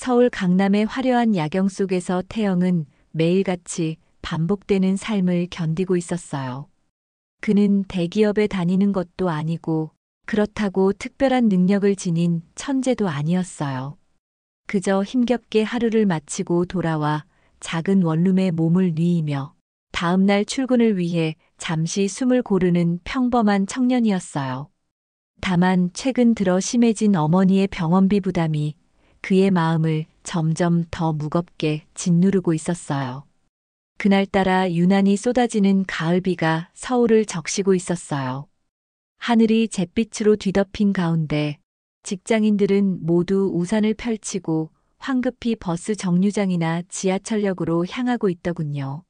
서울 강남의 화려한 야경 속에서 태영은 매일같이 반복되는 삶을 견디고 있었어요. 그는 대기업에 다니는 것도 아니고 그렇다고 특별한 능력을 지닌 천재도 아니었어요. 그저 힘겹게 하루를 마치고 돌아와 작은 원룸에 몸을 뉘이며 다음날 출근을 위해 잠시 숨을 고르는 평범한 청년이었어요. 다만 최근 들어 심해진 어머니의 병원비 부담이 그의 마음을 점점 더 무겁게 짓누르고 있었어요. 그날따라 유난히 쏟아지는 가을비가 서울을 적시고 있었어요. 하늘이 잿빛으로 뒤덮인 가운데 직장인들은 모두 우산을 펼치고 황급히 버스 정류장이나 지하철역으로 향하고 있더군요.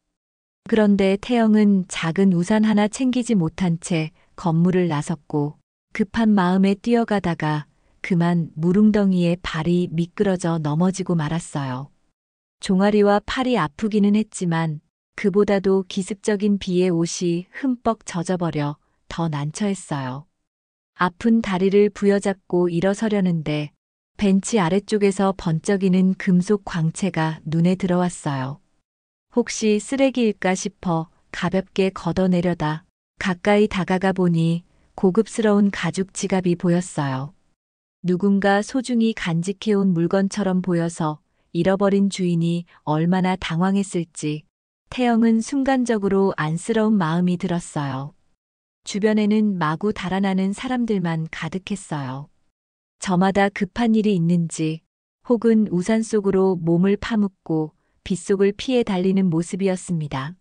그런데 태영은 작은 우산 하나 챙기지 못한 채 건물을 나섰고 급한 마음에 뛰어가다가 그만 물웅덩이에 발이 미끄러져 넘어지고 말았어요. 종아리와 팔이 아프기는 했지만 그보다도 기습적인 비에 옷이 흠뻑 젖어버려 더 난처했어요. 아픈 다리를 부여잡고 일어서려는데 벤치 아래쪽에서 번쩍이는 금속 광채가 눈에 들어왔어요. 혹시 쓰레기일까 싶어 가볍게 걷어내려다 가까이 다가가 보니 고급스러운 가죽 지갑이 보였어요. 누군가 소중히 간직해온 물건처럼 보여서 잃어버린 주인이 얼마나 당황했을지 태영은 순간적으로 안쓰러운 마음이 들었어요. 주변에는 마구 달아나는 사람들만 가득했어요. 저마다 급한 일이 있는지 혹은 우산 속으로 몸을 파묻고 빗속을 피해 달리는 모습이었습니다.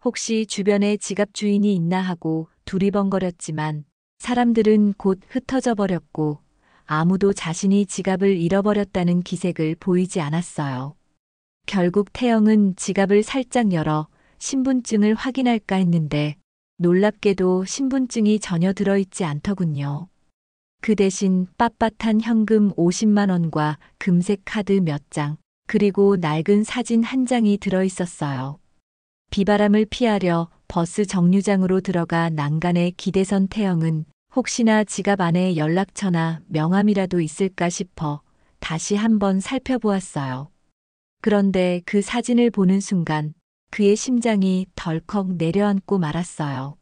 혹시 주변에 지갑 주인이 있나 하고 두리번거렸지만 사람들은 곧 흩어져 버렸고 아무도 자신이 지갑을 잃어버렸다는 기색을 보이지 않았어요. 결국 태영은 지갑을 살짝 열어 신분증을 확인할까 했는데 놀랍게도 신분증이 전혀 들어있지 않더군요. 그 대신 빳빳한 현금 50만 원과 금색 카드 몇 장, 그리고 낡은 사진 한 장이 들어있었어요. 비바람을 피하려 버스 정류장으로 들어가 난간에 기대선 태영은 혹시나 지갑 안에 연락처나 명함이라도 있을까 싶어 다시 한번 살펴보았어요. 그런데 그 사진을 보는 순간 그의 심장이 덜컥 내려앉고 말았어요.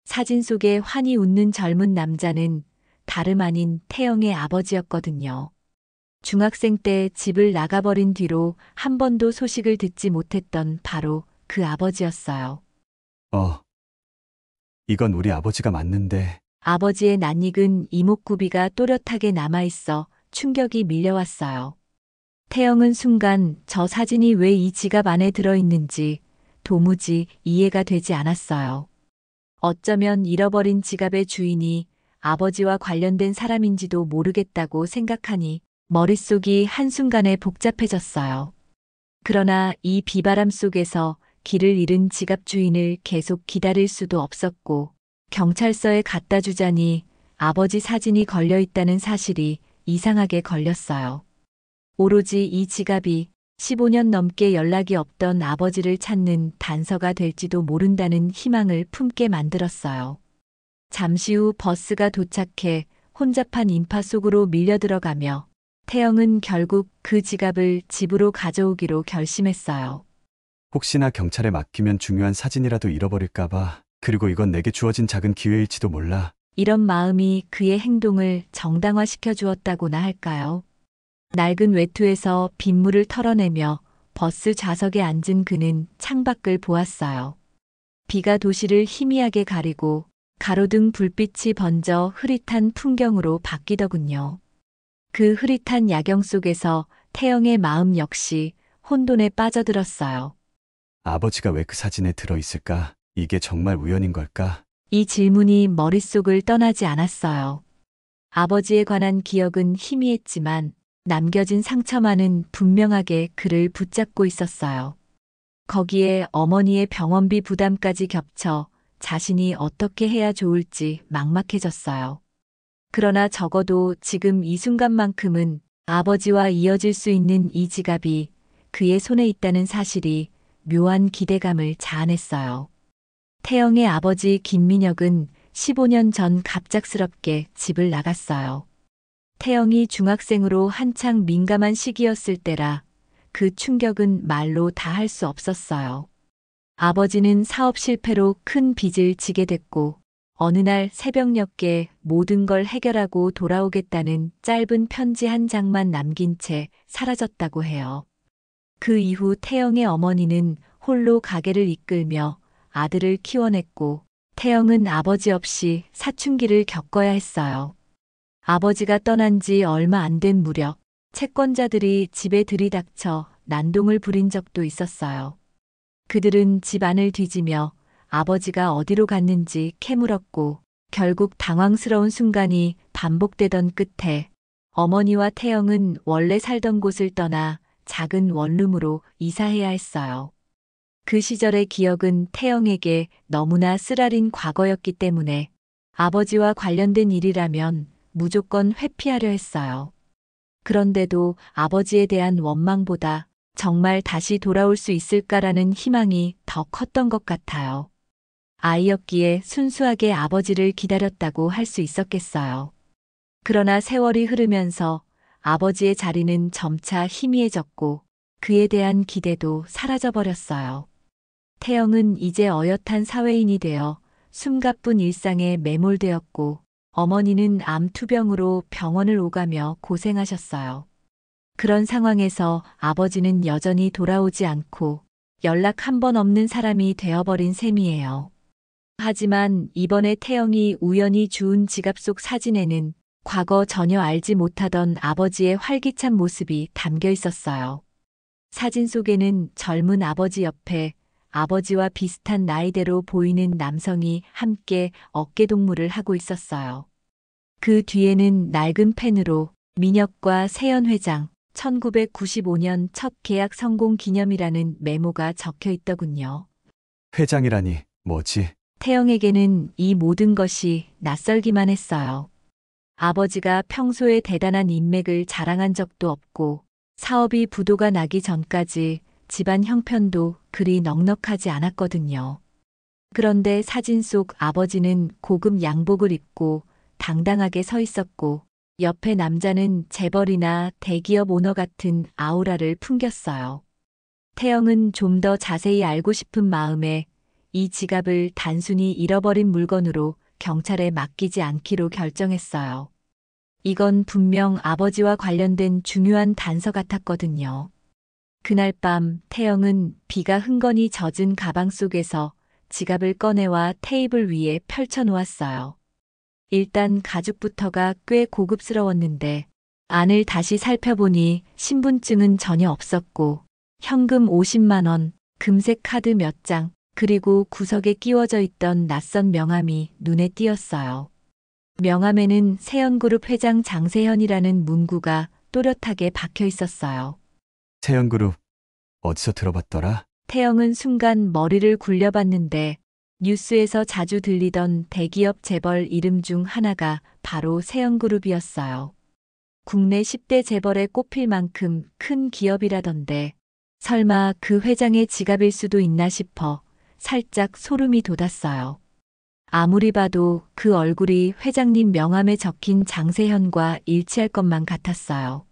사진 속에 환히 웃는 젊은 남자는 다름 아닌 태영의 아버지였거든요. 중학생 때 집을 나가버린 뒤로 한 번도 소식을 듣지 못했던 바로 그 아버지였어요. 이건 우리 아버지가 맞는데. 아버지의 낯익은 이목구비가 또렷하게 남아있어 충격이 밀려왔어요. 태영은 순간 저 사진이 왜 이 지갑 안에 들어있는지 도무지 이해가 되지 않았어요. 어쩌면 잃어버린 지갑의 주인이 아버지와 관련된 사람인지도 모르겠다고 생각하니 머릿속이 한순간에 복잡해졌어요. 그러나 이 비바람 속에서 길을 잃은 지갑 주인을 계속 기다릴 수도 없었고 경찰서에 갖다 주자니 아버지 사진이 걸려 있다는 사실이 이상하게 걸렸어요. 오로지 이 지갑이 15년 넘게 연락이 없던 아버지를 찾는 단서가 될지도 모른다는 희망을 품게 만들었어요. 잠시 후 버스가 도착해 혼잡한 인파 속으로 밀려 들어가며 태영은 결국 그 지갑을 집으로 가져오기로 결심했어요. 혹시나 경찰에 맡기면 중요한 사진이라도 잃어버릴까봐. 그리고 이건 내게 주어진 작은 기회일지도 몰라. 이런 마음이 그의 행동을 정당화시켜 주었다고나 할까요? 낡은 외투에서 빗물을 털어내며 버스 좌석에 앉은 그는 창밖을 보았어요. 비가 도시를 희미하게 가리고 가로등 불빛이 번져 흐릿한 풍경으로 바뀌더군요. 그 흐릿한 야경 속에서 태영의 마음 역시 혼돈에 빠져들었어요. 아버지가 왜 그 사진에 들어있을까? 이게 정말 우연인 걸까? 이 질문이 머릿속을 떠나지 않았어요. 아버지에 관한 기억은 희미했지만 남겨진 상처만은 분명하게 그를 붙잡고 있었어요. 거기에 어머니의 병원비 부담까지 겹쳐 자신이 어떻게 해야 좋을지 막막해졌어요. 그러나 적어도 지금 이 순간만큼은 아버지와 이어질 수 있는 이 지갑이 그의 손에 있다는 사실이 묘한 기대감을 자아냈어요. 태영의 아버지 김민혁은 15년 전 갑작스럽게 집을 나갔어요. 태영이 중학생으로 한창 민감한 시기였을 때라 그 충격은 말로 다 할 수 없었어요. 아버지는 사업 실패로 큰 빚을 지게 됐고 어느 날 새벽녘에 모든 걸 해결하고 돌아오겠다는 짧은 편지 한 장만 남긴 채 사라졌다고 해요. 그 이후 태영의 어머니는 홀로 가게를 이끌며 아들을 키워냈고 태영은 아버지 없이 사춘기를 겪어야 했어요. 아버지가 떠난 지 얼마 안 된 무렵 채권자들이 집에 들이닥쳐 난동을 부린 적도 있었어요. 그들은 집 안을 뒤지며 아버지가 어디로 갔는지 캐물었고 결국 당황스러운 순간이 반복되던 끝에 어머니와 태영은 원래 살던 곳을 떠나 작은 원룸으로 이사해야 했어요. 그 시절의 기억은 태영에게 너무나 쓰라린 과거였기 때문에 아버지와 관련된 일이라면 무조건 회피하려 했어요. 그런데도 아버지에 대한 원망보다 정말 다시 돌아올 수 있을까라는 희망이 더 컸던 것 같아요. 아이였기에 순수하게 아버지를 기다렸다고 할 수 있었겠어요. 그러나 세월이 흐르면서 아버지의 자리는 점차 희미해졌고 그에 대한 기대도 사라져버렸어요. 태영은 이제 어엿한 사회인이 되어 숨가쁜 일상에 매몰되었고 어머니는 암투병으로 병원을 오가며 고생하셨어요. 그런 상황에서 아버지는 여전히 돌아오지 않고 연락 한 번 없는 사람이 되어버린 셈이에요. 하지만 이번에 태영이 우연히 주운 지갑 속 사진에는 과거 전혀 알지 못하던 아버지의 활기찬 모습이 담겨 있었어요. 사진 속에는 젊은 아버지 옆에 아버지와 비슷한 나이대로 보이는 남성이 함께 어깨동무를 하고 있었어요. 그 뒤에는 낡은 펜으로 민혁과 세연 회장 1995년 첫 계약 성공 기념이라는 메모가 적혀 있더군요. 회장이라니, 뭐지? 태영에게는 이 모든 것이 낯설기만 했어요. 아버지가 평소에 대단한 인맥을 자랑한 적도 없고 사업이 부도가 나기 전까지 집안 형편도 그리 넉넉하지 않았거든요. 그런데 사진 속 아버지는 고급 양복을 입고 당당하게 서 있었고 옆에 남자는 재벌이나 대기업 오너 같은 아우라를 풍겼어요. 태영은 좀 더 자세히 알고 싶은 마음에 이 지갑을 단순히 잃어버린 물건으로 경찰에 맡기지 않기로 결정했어요. 이건 분명 아버지와 관련된 중요한 단서 같았거든요. 그날 밤 태영은 비가 흥건히 젖은 가방 속에서 지갑을 꺼내와 테이블 위에 펼쳐 놓았어요. 일단 가죽부터가 꽤 고급스러웠는데 안을 다시 살펴보니 신분증은 전혀 없었고 현금 50만 원, 금색 카드 몇 장, 그리고 구석에 끼워져 있던 낯선 명함이 눈에 띄었어요. 명함에는 세연그룹 회장 장세현이라는 문구가 또렷하게 박혀 있었어요. 세연그룹, 어디서 들어봤더라? 태영은 순간 머리를 굴려봤는데 뉴스에서 자주 들리던 대기업 재벌 이름 중 하나가 바로 세연그룹이었어요. 국내 10대 재벌에 꼽힐 만큼 큰 기업이라던데 설마 그 회장의 지갑일 수도 있나 싶어 살짝 소름이 돋았어요. 아무리 봐도 그 얼굴이 회장님 명함에 적힌 장세현과 일치할 것만 같았어요.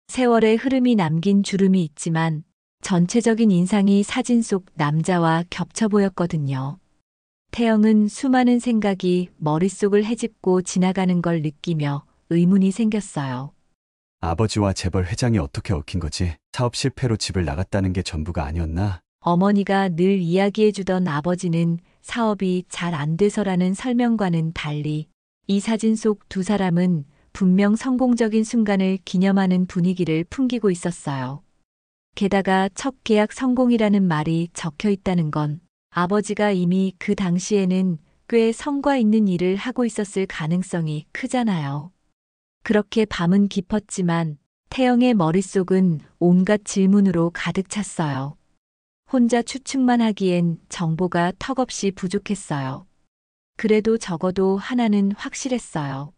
세월의 흐름이 남긴 주름이 있지만 전체적인 인상이 사진 속 남자와 겹쳐 보였거든요. 태영은 수많은 생각이 머릿속을 헤집고 지나가는 걸 느끼며 의문이 생겼어요. 아버지와 재벌 회장이 어떻게 얽힌 거지? 사업 실패로 집을 나갔다는 게 전부가 아니었나? 어머니가 늘 이야기해주던 아버지는 사업이 잘 안 돼서라는 설명과는 달리 이 사진 속 두 사람은 분명 성공적인 순간을 기념하는 분위기를 풍기고 있었어요. 게다가 첫 계약 성공이라는 말이 적혀 있다는 건 아버지가 이미 그 당시에는 꽤 성과 있는 일을 하고 있었을 가능성이 크잖아요. 그렇게 밤은 깊었지만 태영의 머릿속은 온갖 질문으로 가득 찼어요. 혼자 추측만 하기엔 정보가 턱없이 부족했어요. 그래도 적어도 하나는 확실했어요.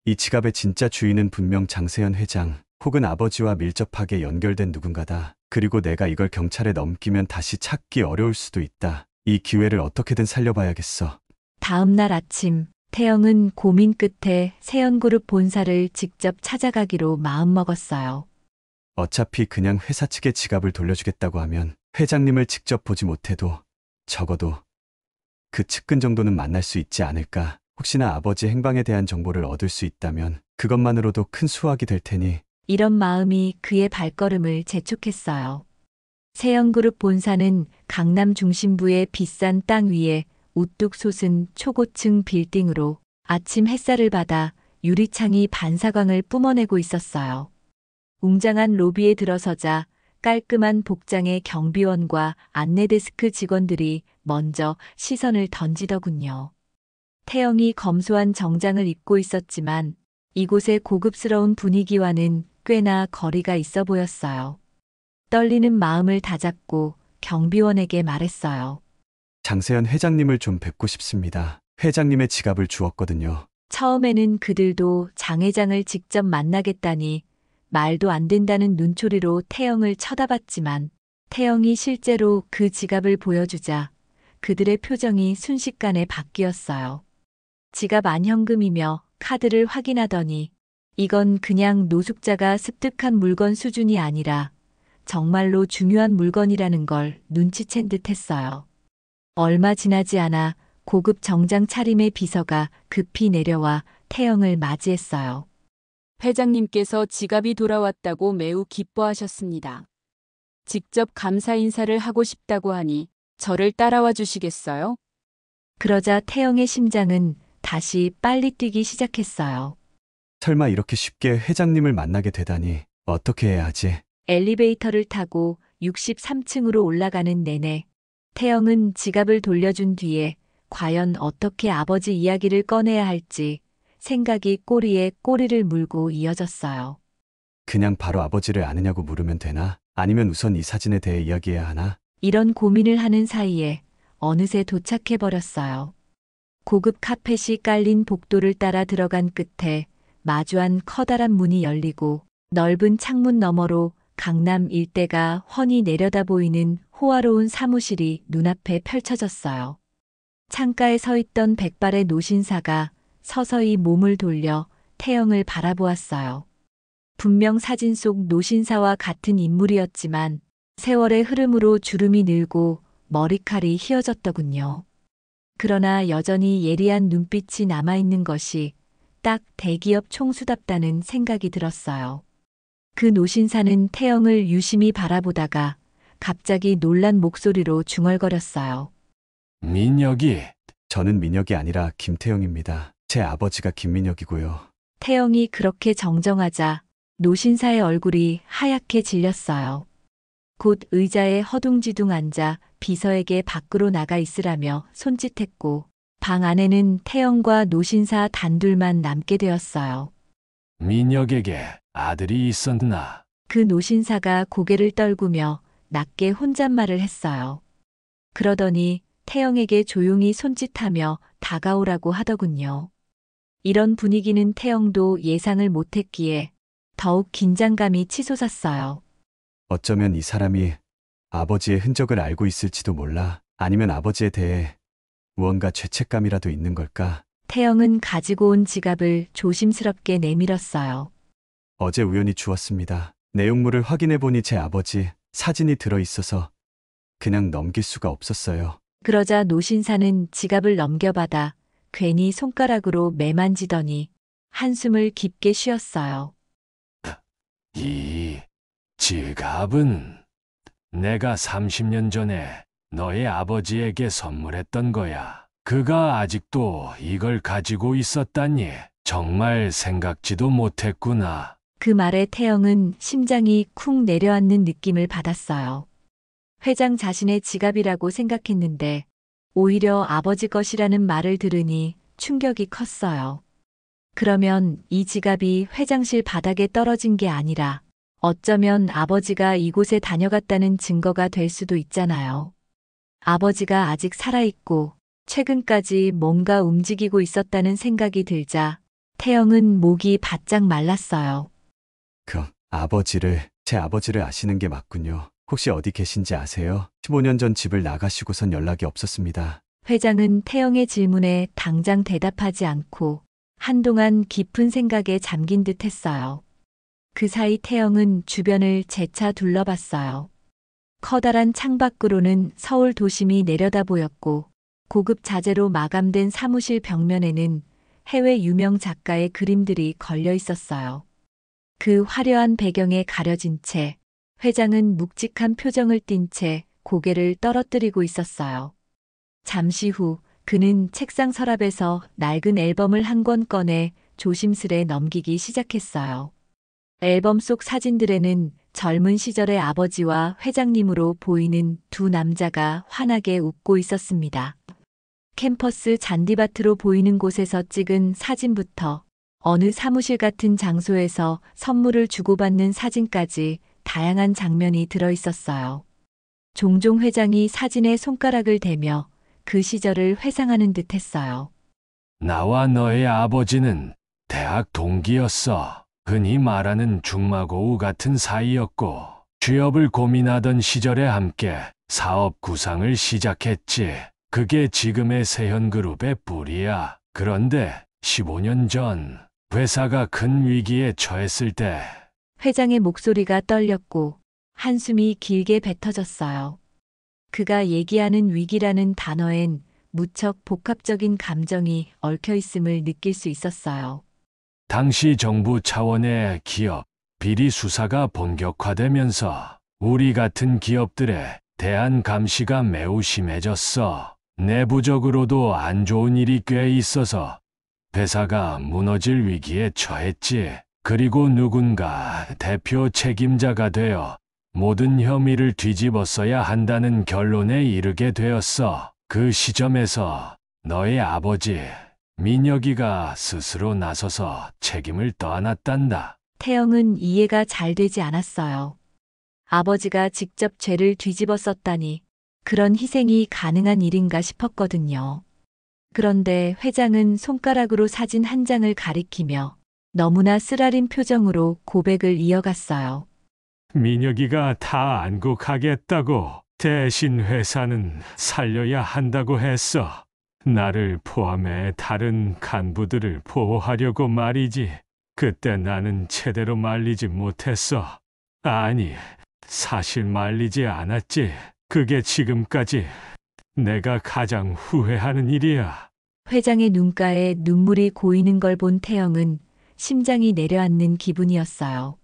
이 지갑의 진짜 주인은 분명 장세현 회장 혹은 아버지와 밀접하게 연결된 누군가다. 그리고 내가 이걸 경찰에 넘기면 다시 찾기 어려울 수도 있다. 이 기회를 어떻게든 살려봐야겠어. 다음 날 아침 태영은 고민 끝에 세연그룹 본사를 직접 찾아가기로 마음먹었어요. 어차피 그냥 회사 측에 지갑을 돌려주겠다고 하면 회장님을 직접 보지 못해도 적어도 그 측근 정도는 만날 수 있지 않을까. 혹시나 아버지 행방에 대한 정보를 얻을 수 있다면 그것만으로도 큰 수확이 될 테니. 이런 마음이 그의 발걸음을 재촉했어요. 세연그룹 본사는 강남 중심부의 비싼 땅 위에 우뚝 솟은 초고층 빌딩으로 아침 햇살을 받아 유리창이 반사광을 뿜어내고 있었어요. 웅장한 로비에 들어서자 깔끔한 복장의 경비원과 안내데스크 직원들이 먼저 시선을 던지더군요. 태영이 검소한 정장을 입고 있었지만 이곳의 고급스러운 분위기와는 꽤나 거리가 있어 보였어요. 떨리는 마음을 다잡고 경비원에게 말했어요. 장세현 회장님을 좀 뵙고 싶습니다. 회장님의 지갑을 주었거든요. 처음에는 그들도 장 회장을 직접 만나겠다니 말도 안 된다는 눈초리로 태영을 쳐다봤지만 태영이 실제로 그 지갑을 보여주자 그들의 표정이 순식간에 바뀌었어요. 지갑 안 현금이며 카드를 확인하더니 이건 그냥 노숙자가 습득한 물건 수준이 아니라 정말로 중요한 물건이라는 걸 눈치챈 듯 했어요. 얼마 지나지 않아 고급 정장 차림의 비서가 급히 내려와 태영을 맞이했어요. 회장님께서 지갑이 돌아왔다고 매우 기뻐하셨습니다. 직접 감사 인사를 하고 싶다고 하니 저를 따라와 주시겠어요? 그러자 태영의 심장은 다시 빨리 뛰기 시작했어요. 설마 이렇게 쉽게 회장님을 만나게 되다니. 어떻게 해야 하지? 엘리베이터를 타고 63층으로 올라가는 내내 태영은 지갑을 돌려준 뒤에 과연 어떻게 아버지 이야기를 꺼내야 할지 생각이 꼬리에 꼬리를 물고 이어졌어요. 그냥 바로 아버지를 아느냐고 물으면 되나? 아니면 우선 이 사진에 대해 이야기해야 하나? 이런 고민을 하는 사이에 어느새 도착해버렸어요. 고급 카펫이 깔린 복도를 따라 들어간 끝에 마주한 커다란 문이 열리고 넓은 창문 너머로 강남 일대가 훤히 내려다 보이는 호화로운 사무실이 눈앞에 펼쳐졌어요. 창가에 서 있던 백발의 노신사가 서서히 몸을 돌려 태영을 바라보았어요. 분명 사진 속 노신사와 같은 인물이었지만 세월의 흐름으로 주름이 늘고 머리칼이 휘어졌더군요. 그러나 여전히 예리한 눈빛이 남아있는 것이 딱 대기업 총수답다는 생각이 들었어요. 그 노신사는 태영을 유심히 바라보다가 갑자기 놀란 목소리로 중얼거렸어요. 민혁이 저는 민혁이 아니라 김태영입니다. 제 아버지가 김민혁이고요. 태영이 그렇게 정정하자 노신사의 얼굴이 하얗게 질렸어요. 곧 의자에 허둥지둥 앉아 비서에게 밖으로 나가 있으라며 손짓했고 방 안에는 태영과 노신사 단둘만 남게 되었어요. 민혁에게 아들이 있었나? 그 노신사가 고개를 떨구며 낮게 혼잣말을 했어요. 그러더니 태영에게 조용히 손짓하며 다가오라고 하더군요. 이런 분위기는 태영도 예상을 못했기에 더욱 긴장감이 치솟았어요. 어쩌면 이 사람이 아버지의 흔적을 알고 있을지도 몰라. 아니면 아버지에 대해 무언가 죄책감이라도 있는 걸까? 태영은 가지고 온 지갑을 조심스럽게 내밀었어요. 어제 우연히 주웠습니다. 내용물을 확인해 보니 제 아버지 사진이 들어 있어서 그냥 넘길 수가 없었어요. 그러자 노신사는 지갑을 넘겨받아 괜히 손가락으로 매만지더니 한숨을 깊게 쉬었어요. 이 지갑은 내가 30년 전에 너의 아버지에게 선물했던 거야. 그가 아직도 이걸 가지고 있었다니 정말 생각지도 못했구나. 그 말에 태영은 심장이 쿵 내려앉는 느낌을 받았어요. 회장 자신의 지갑이라고 생각했는데 오히려 아버지 것이라는 말을 들으니 충격이 컸어요. 그러면 이 지갑이 회장실 바닥에 떨어진 게 아니라 어쩌면 아버지가 이곳에 다녀갔다는 증거가 될 수도 있잖아요. 아버지가 아직 살아있고 최근까지 뭔가 움직이고 있었다는 생각이 들자 태영은 목이 바짝 말랐어요. 제 아버지를 아시는 게 맞군요. 혹시 어디 계신지 아세요? 15년 전 집을 나가시고선 연락이 없었습니다. 회장은 태영의 질문에 당장 대답하지 않고 한동안 깊은 생각에 잠긴 듯 했어요. 그 사이 태영은 주변을 재차 둘러봤어요. 커다란 창밖으로는 서울 도심이 내려다 보였고 고급 자재로 마감된 사무실 벽면에는 해외 유명 작가의 그림들이 걸려 있었어요. 그 화려한 배경에 가려진 채 회장은 묵직한 표정을 띤 채 고개를 떨어뜨리고 있었어요. 잠시 후 그는 책상 서랍에서 낡은 앨범을 한 권 꺼내 조심스레 넘기기 시작했어요. 앨범 속 사진들에는 젊은 시절의 아버지와 회장님으로 보이는 두 남자가 환하게 웃고 있었습니다. 캠퍼스 잔디밭으로 보이는 곳에서 찍은 사진부터 어느 사무실 같은 장소에서 선물을 주고받는 사진까지 다양한 장면이 들어 있었어요. 종종 회장이 사진에 손가락을 대며 그 시절을 회상하는 듯 했어요. 나와 너의 아버지는 대학 동기였어. 흔히 말하는 중마고우 같은 사이였고, 취업을 고민하던 시절에 함께 사업 구상을 시작했지. 그게 지금의 세현그룹의 뿌리야. 그런데 15년 전 회사가 큰 위기에 처했을 때 회장의 목소리가 떨렸고 한숨이 길게 뱉어졌어요. 그가 얘기하는 위기라는 단어엔 무척 복합적인 감정이 얽혀 있음을 느낄 수 있었어요. 당시 정부 차원의 기업 비리 수사가 본격화되면서 우리 같은 기업들에 대한 감시가 매우 심해졌어. 내부적으로도 안 좋은 일이 꽤 있어서 회사가 무너질 위기에 처했지. 그리고 누군가 대표 책임자가 되어 모든 혐의를 뒤집어써야 한다는 결론에 이르게 되었어. 그 시점에서 너의 아버지 민혁이가 스스로 나서서 책임을 떠안았단다. 태영은 이해가 잘 되지 않았어요. 아버지가 직접 죄를 뒤집어 썼다니 그런 희생이 가능한 일인가 싶었거든요. 그런데 회장은 손가락으로 사진 한 장을 가리키며 너무나 쓰라린 표정으로 고백을 이어갔어요. 민혁이가 다 안고 가겠다고 대신 회사는 살려야 한다고 했어. 나를 포함해 다른 간부들을 보호하려고 말이지. 그때 나는 제대로 말리지 못했어. 아니, 사실 말리지 않았지. 그게 지금까지 내가 가장 후회하는 일이야. 회장의 눈가에 눈물이 고이는 걸 본 태영은 심장이 내려앉는 기분이었어요.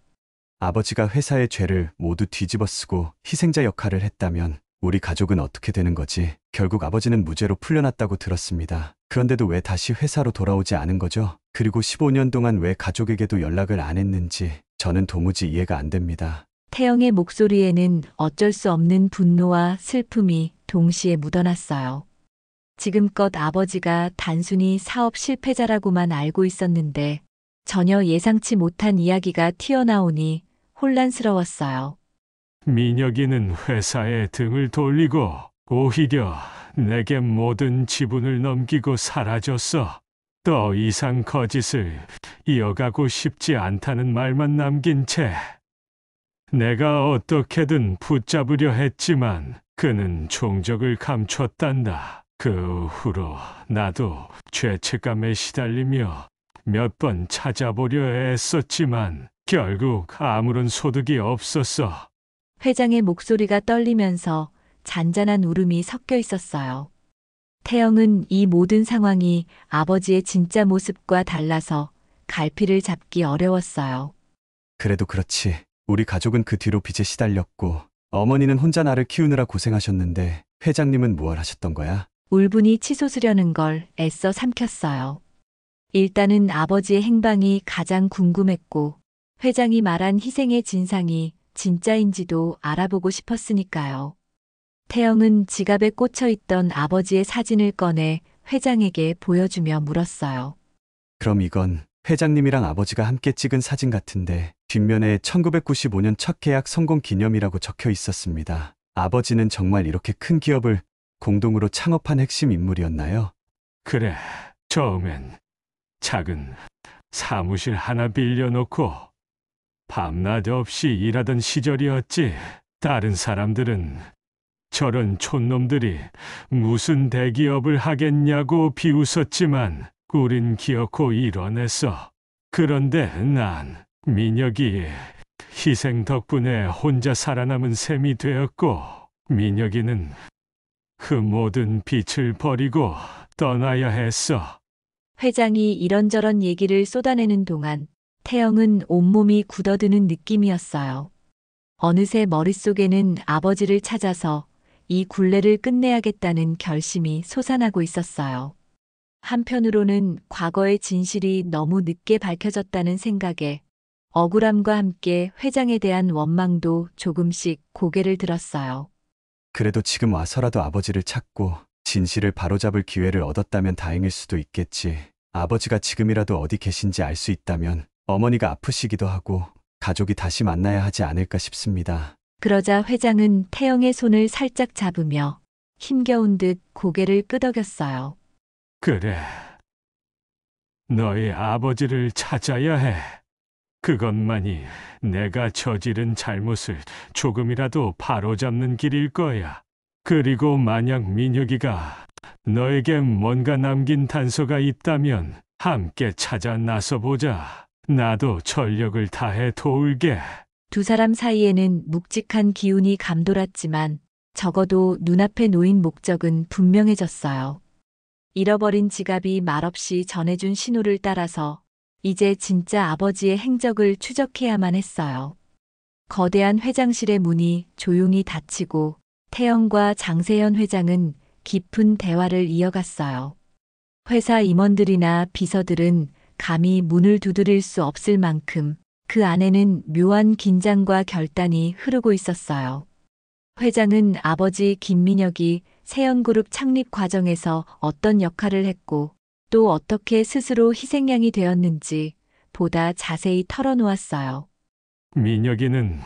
아버지가 회사의 죄를 모두 뒤집어 쓰고 희생자 역할을 했다면 우리 가족은 어떻게 되는 거지? 결국 아버지는 무죄로 풀려났다고 들었습니다. 그런데도 왜 다시 회사로 돌아오지 않은 거죠? 그리고 15년 동안 왜 가족에게도 연락을 안 했는지 저는 도무지 이해가 안 됩니다. 태영의 목소리에는 어쩔 수 없는 분노와 슬픔이 동시에 묻어났어요. 지금껏 아버지가 단순히 사업 실패자라고만 알고 있었는데 전혀 예상치 못한 이야기가 튀어나오니 혼란스러웠어요. 민혁이는 회사에 등을 돌리고 오히려 내게 모든 지분을 넘기고 사라졌어. 더 이상 거짓을 이어가고 싶지 않다는 말만 남긴 채 내가 어떻게든 붙잡으려 했지만 그는 종적을 감췄단다. 그 후로 나도 죄책감에 시달리며 몇 번 찾아보려 애썼지만 결국 아무런 소득이 없었어. 회장의 목소리가 떨리면서 잔잔한 울음이 섞여 있었어요. 태영은 이 모든 상황이 아버지의 진짜 모습과 달라서 갈피를 잡기 어려웠어요. 그래도 그렇지. 우리 가족은 그 뒤로 빚에 시달렸고 어머니는 혼자 나를 키우느라 고생하셨는데 회장님은 무얼 하셨던 거야? 울분이 치솟으려는 걸 애써 삼켰어요. 일단은 아버지의 행방이 가장 궁금했고 회장이 말한 희생의 진상이 진짜인지도 알아보고 싶었으니까요. 태영은 지갑에 꽂혀 있던 아버지의 사진을 꺼내 회장에게 보여주며 물었어요. 그럼 이건 회장님이랑 아버지가 함께 찍은 사진 같은데 뒷면에 1995년 첫 계약 성공 기념이라고 적혀 있었습니다. 아버지는 정말 이렇게 큰 기업을 공동으로 창업한 핵심 인물이었나요? 그래, 처음엔 작은 사무실 하나 빌려놓고 밤낮 없이 일하던 시절이었지. 다른 사람들은 저런 촌놈들이 무슨 대기업을 하겠냐고 비웃었지만 우린 기어코 이뤄냈어. 그런데 난 민혁이 희생 덕분에 혼자 살아남은 셈이 되었고, 민혁이는 그 모든 빚을 버리고 떠나야 했어. 회장이 이런저런 얘기를 쏟아내는 동안 태영은 온몸이 굳어드는 느낌이었어요. 어느새 머릿속에는 아버지를 찾아서 이 굴레를 끝내야겠다는 결심이 솟아나고 있었어요. 한편으로는 과거의 진실이 너무 늦게 밝혀졌다는 생각에 억울함과 함께 회장에 대한 원망도 조금씩 고개를 들었어요. 그래도 지금 와서라도 아버지를 찾고 진실을 바로잡을 기회를 얻었다면 다행일 수도 있겠지. 아버지가 지금이라도 어디 계신지 알 수 있다면 어머니가 아프시기도 하고 가족이 다시 만나야 하지 않을까 싶습니다. 그러자 회장은 태영의 손을 살짝 잡으며 힘겨운 듯 고개를 끄덕였어요. 그래. 너희 아버지를 찾아야 해. 그것만이 내가 저지른 잘못을 조금이라도 바로잡는 길일 거야. 그리고 만약 민혁이가 너에게 뭔가 남긴 단서가 있다면 함께 찾아 나서보자. 나도 전력을 다해 도울게. 두 사람 사이에는 묵직한 기운이 감돌았지만 적어도 눈앞에 놓인 목적은 분명해졌어요. 잃어버린 지갑이 말없이 전해준 신호를 따라서 이제 진짜 아버지의 행적을 추적해야만 했어요. 거대한 회장실의 문이 조용히 닫히고 태영과 장세현 회장은 깊은 대화를 이어갔어요. 회사 임원들이나 비서들은 감히 문을 두드릴 수 없을 만큼 그 안에는 묘한 긴장과 결단이 흐르고 있었어요. 회장은 아버지 김민혁이 세연그룹 창립 과정에서 어떤 역할을 했고 또 어떻게 스스로 희생양이 되었는지 보다 자세히 털어놓았어요. 민혁이는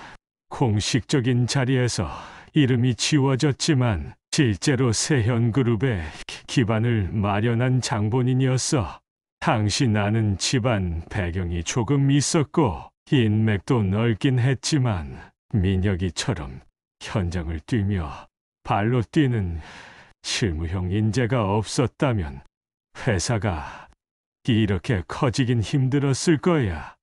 공식적인 자리에서 이름이 지워졌지만 실제로 세현그룹의 기반을 마련한 장본인이었어. 당시 나는 집안 배경이 조금 있었고 인맥도 넓긴 했지만 민혁이처럼 현장을 뛰며 발로 뛰는 실무형 인재가 없었다면 회사가 이렇게 커지긴 힘들었을 거야.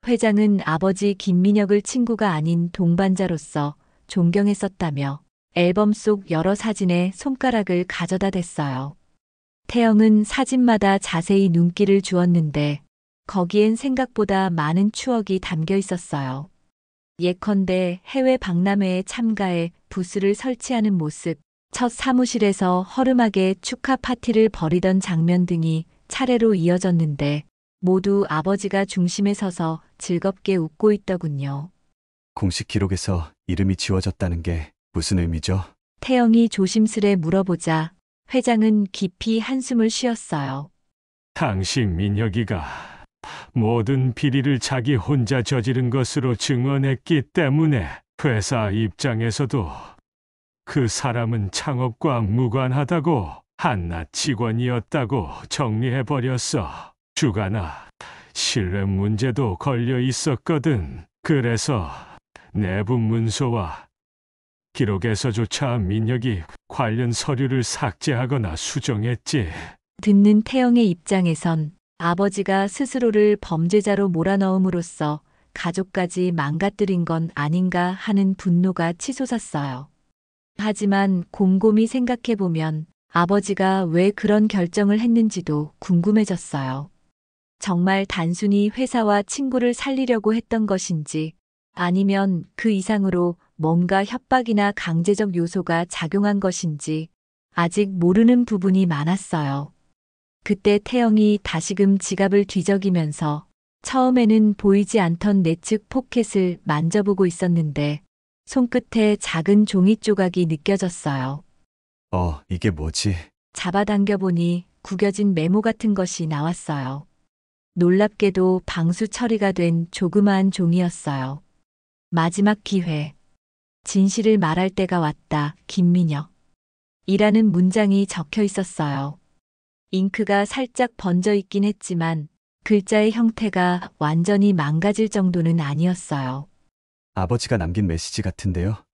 회장은 아버지 김민혁을 친구가 아닌 동반자로서 존경했었다며 앨범 속 여러 사진에 손가락을 가져다 댔어요. 태영은 사진마다 자세히 눈길을 주었는데 거기엔 생각보다 많은 추억이 담겨 있었어요. 예컨대 해외 박람회에 참가해 부스를 설치하는 모습, 첫 사무실에서 허름하게 축하 파티를 벌이던 장면 등이 차례로 이어졌는데 모두 아버지가 중심에 서서 즐겁게 웃고 있더군요. 공식 기록에서 이름이 지워졌다는 게 무슨 의미죠? 태영이 조심스레 물어보자 회장은 깊이 한숨을 쉬었어요. 당시 민혁이가 모든 비리를 자기 혼자 저지른 것으로 증언했기 때문에 회사 입장에서도 그 사람은 창업과 무관하다고 한낱 직원이었다고 정리해버렸어. 주가나 신뢰 문제도 걸려 있었거든. 그래서 내부 문서와 기록에서조차 민혁이 관련 서류를 삭제하거나 수정했지. 듣는 태영의 입장에선 아버지가 스스로를 범죄자로 몰아넣음으로써 가족까지 망가뜨린 건 아닌가 하는 분노가 치솟았어요. 하지만 곰곰이 생각해보면 아버지가 왜 그런 결정을 했는지도 궁금해졌어요. 정말 단순히 회사와 친구를 살리려고 했던 것인지 아니면 그 이상으로 뭔가 협박이나 강제적 요소가 작용한 것인지 아직 모르는 부분이 많았어요. 그때 태영이 다시금 지갑을 뒤적이면서 처음에는 보이지 않던 내측 포켓을 만져보고 있었는데 손끝에 작은 종이 조각이 느껴졌어요. 이게 뭐지? 잡아당겨보니 구겨진 메모 같은 것이 나왔어요. 놀랍게도 방수 처리가 된 조그마한 종이었어요. 마지막 기회. 진실을 말할 때가 왔다, 김민혁. 이라는 문장이 적혀 있었어요. 잉크가 살짝 번져 있긴 했지만 글자의 형태가 완전히 망가질 정도는 아니었어요. 아버지가 남긴 메시지 같은데요?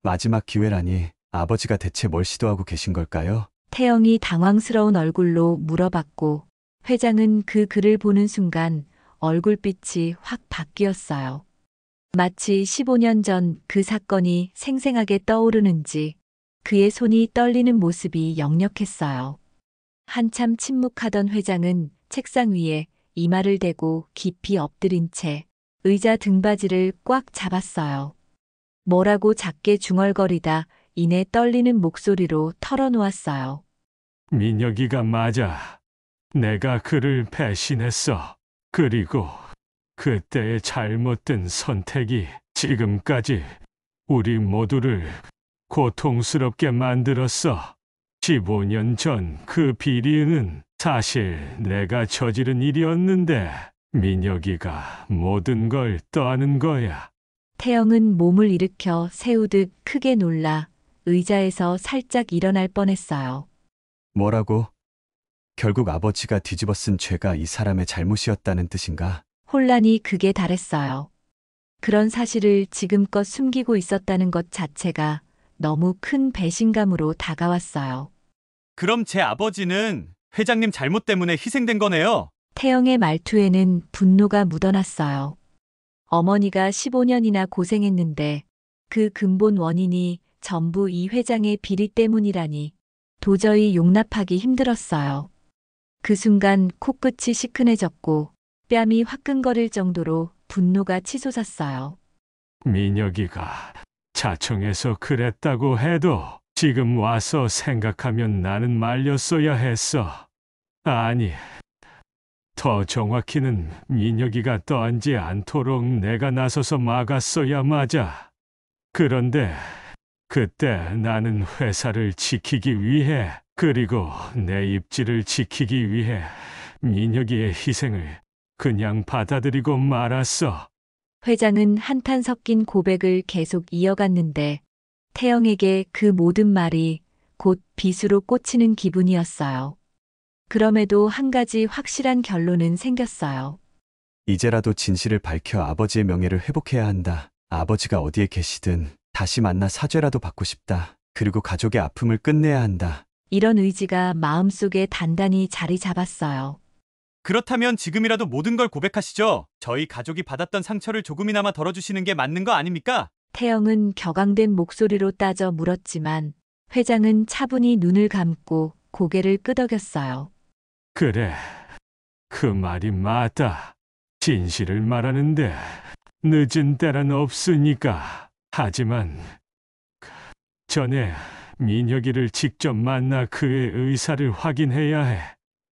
마지막 기회라니 아버지가 대체 뭘 시도하고 계신 걸까요? 태영이 당황스러운 얼굴로 물어봤고 회장은 그 글을 보는 순간 얼굴빛이 확 바뀌었어요. 마치 15년 전 그 사건이 생생하게 떠오르는지 그의 손이 떨리는 모습이 역력했어요. 한참 침묵하던 회장은 책상 위에 이마를 대고 깊이 엎드린 채 의자 등받이를 꽉 잡았어요. 뭐라고 작게 중얼거리다 이내 떨리는 목소리로 털어놓았어요. 민혁이가 맞아. 내가 그를 배신했어. 그리고 그때의 잘못된 선택이 지금까지 우리 모두를 고통스럽게 만들었어. 15년 전 그 비리는 사실 내가 저지른 일이었는데 민혁이가 모든 걸 떠안은 거야. 태영은 몸을 일으켜 세우듯 크게 놀라 의자에서 살짝 일어날 뻔했어요. 뭐라고? 결국 아버지가 뒤집어 쓴 죄가 이 사람의 잘못이었다는 뜻인가? 혼란이 극에 달했어요. 그런 사실을 지금껏 숨기고 있었다는 것 자체가 너무 큰 배신감으로 다가왔어요. 그럼 제 아버지는 회장님 잘못 때문에 희생된 거네요. 태영의 말투에는 분노가 묻어났어요. 어머니가 15년이나 고생했는데 그 근본 원인이 전부 이 회장의 비리 때문이라니 도저히 용납하기 힘들었어요. 그 순간 코끝이 시큰해졌고 뺨이 화끈거릴 정도로 분노가 치솟았어요. 민혁이가 자청해서 그랬다고 해도 지금 와서 생각하면 나는 말렸어야 했어. 아니, 더 정확히는 민혁이가 떠안지 않도록 내가 나서서 막았어야 맞아. 그런데 그때 나는 회사를 지키기 위해 그리고 내 입지를 지키기 위해 민혁이의 희생을 그냥 받아들이고 말았어. 회장은 한탄 섞인 고백을 계속 이어갔는데 태영에게 그 모든 말이 곧 빗으로 꽂히는 기분이었어요. 그럼에도 한 가지 확실한 결론은 생겼어요. 이제라도 진실을 밝혀 아버지의 명예를 회복해야 한다. 아버지가 어디에 계시든 다시 만나 사죄라도 받고 싶다. 그리고 가족의 아픔을 끝내야 한다. 이런 의지가 마음속에 단단히 자리 잡았어요. 그렇다면 지금이라도 모든 걸 고백하시죠. 저희 가족이 받았던 상처를 조금이나마 덜어주시는 게 맞는 거 아닙니까? 태영은 격앙된 목소리로 따져 물었지만 회장은 차분히 눈을 감고 고개를 끄덕였어요. 그래, 그 말이 맞다. 진실을 말하는데 늦은 때란 없으니까. 하지만 전에 민혁이를 직접 만나 그의 의사를 확인해야 해.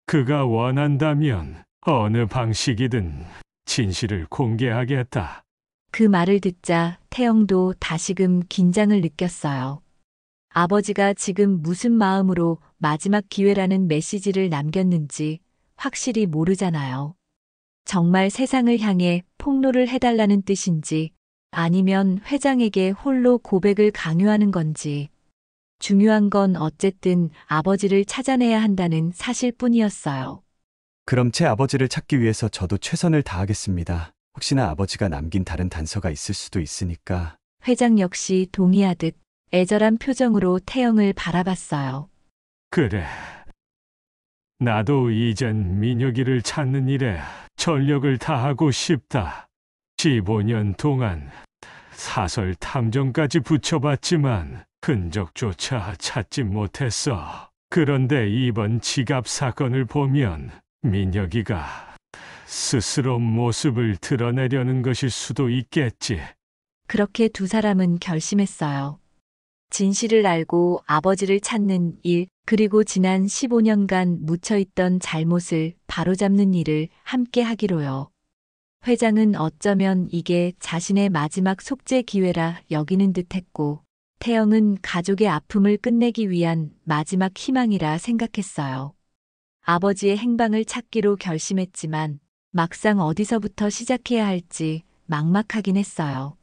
그가 원한다면 어느 방식이든 진실을 공개하겠다. 그 말을 듣자 태영도 다시금 긴장을 느꼈어요. 아버지가 지금 무슨 마음으로 마지막 기회라는 메시지를 남겼는지 확실히 모르잖아요. 정말 세상을 향해 폭로를 해달라는 뜻인지 아니면 회장에게 홀로 고백을 강요하는 건지. 중요한 건 어쨌든 아버지를 찾아내야 한다는 사실뿐이었어요. 그럼 제 아버지를 찾기 위해서 저도 최선을 다하겠습니다. 혹시나 아버지가 남긴 다른 단서가 있을 수도 있으니까. 회장 역시 동의하듯 애절한 표정으로 태영을 바라봤어요. 그래. 나도 이젠 민혁이를 찾는 일에 전력을 다하고 싶다. 15년 동안 사설 탐정까지 붙여봤지만 흔적조차 찾지 못했어. 그런데 이번 지갑 사건을 보면 민혁이가 스스로 모습을 드러내려는 것일 수도 있겠지. 그렇게 두 사람은 결심했어요. 진실을 알고 아버지를 찾는 일, 그리고 지난 15년간 묻혀있던 잘못을 바로잡는 일을 함께 하기로요. 회장은 어쩌면 이게 자신의 마지막 속죄 기회라 여기는 듯했고, 태영은 가족의 아픔을 끝내기 위한 마지막 희망이라 생각했어요. 아버지의 행방을 찾기로 결심했지만 막상 어디서부터 시작해야 할지 막막하긴 했어요.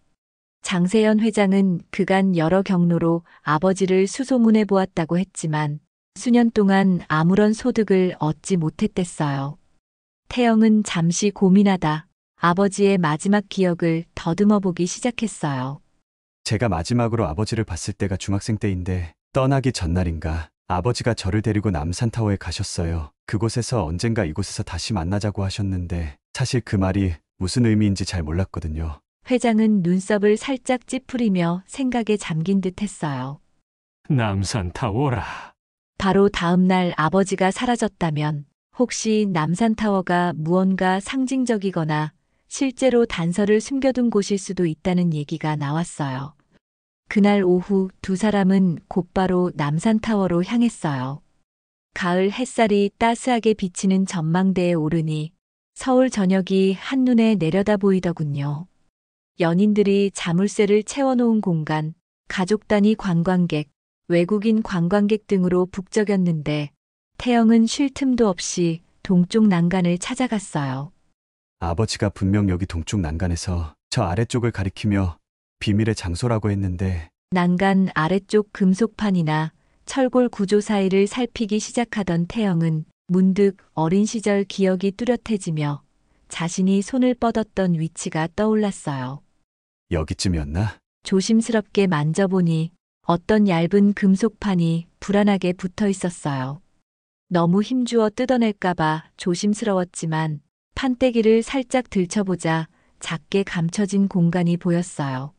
장세현 회장은 그간 여러 경로로 아버지를 수소문해 보았다고 했지만 수년 동안 아무런 소득을 얻지 못했댔어요. 태영은 잠시 고민하다 아버지의 마지막 기억을 더듬어 보기 시작했어요. 제가 마지막으로 아버지를 봤을 때가 중학생 때인데 떠나기 전날인가 아버지가 저를 데리고 남산타워에 가셨어요. 그곳에서 언젠가 이곳에서 다시 만나자고 하셨는데 사실 그 말이 무슨 의미인지 잘 몰랐거든요. 회장은 눈썹을 살짝 찌푸리며 생각에 잠긴 듯 했어요. 남산타워라. 바로 다음 날 아버지가 사라졌다면 혹시 남산타워가 무언가 상징적이거나 실제로 단서를 숨겨둔 곳일 수도 있다는 얘기가 나왔어요. 그날 오후 두 사람은 곧바로 남산타워로 향했어요. 가을 햇살이 따스하게 비치는 전망대에 오르니 서울 저녁이 한눈에 내려다 보이더군요. 연인들이 자물쇠를 채워놓은 공간, 가족 단위 관광객, 외국인 관광객 등으로 북적였는데 태영은 쉴 틈도 없이 동쪽 난간을 찾아갔어요. 아버지가 분명 여기 동쪽 난간에서 저 아래쪽을 가리키며 비밀의 장소라고 했는데 난간 아래쪽 금속판이나 철골 구조 사이를 살피기 시작하던 태영은 문득 어린 시절 기억이 뚜렷해지며 자신이 손을 뻗었던 위치가 떠올랐어요. 여기쯤이었나? 조심스럽게 만져보니 어떤 얇은 금속판이 불안하게 붙어 있었어요. 너무 힘주어 뜯어낼까봐 조심스러웠지만 판때기를 살짝 들춰보자 작게 감춰진 공간이 보였어요.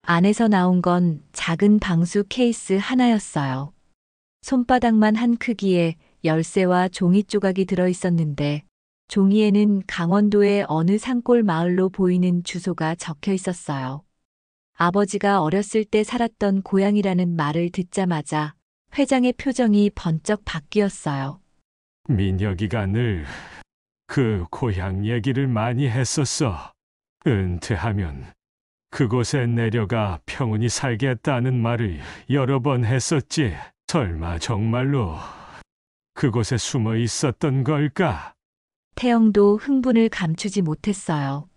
안에서 나온 건 작은 방수 케이스 하나였어요. 손바닥만 한 크기의 열쇠와 종이 조각이 들어있었는데 종이에는 강원도의 어느 산골 마을로 보이는 주소가 적혀 있었어요. 아버지가 어렸을 때 살았던 고향이라는 말을 듣자마자 회장의 표정이 번쩍 바뀌었어요. 민혁이가 늘 그 고향 얘기를 많이 했었어. 은퇴하면 그곳에 내려가 평온히 살겠다는 말을 여러 번 했었지. 설마 정말로 그곳에 숨어 있었던 걸까? 태영도 흥분을 감추지 못했어요.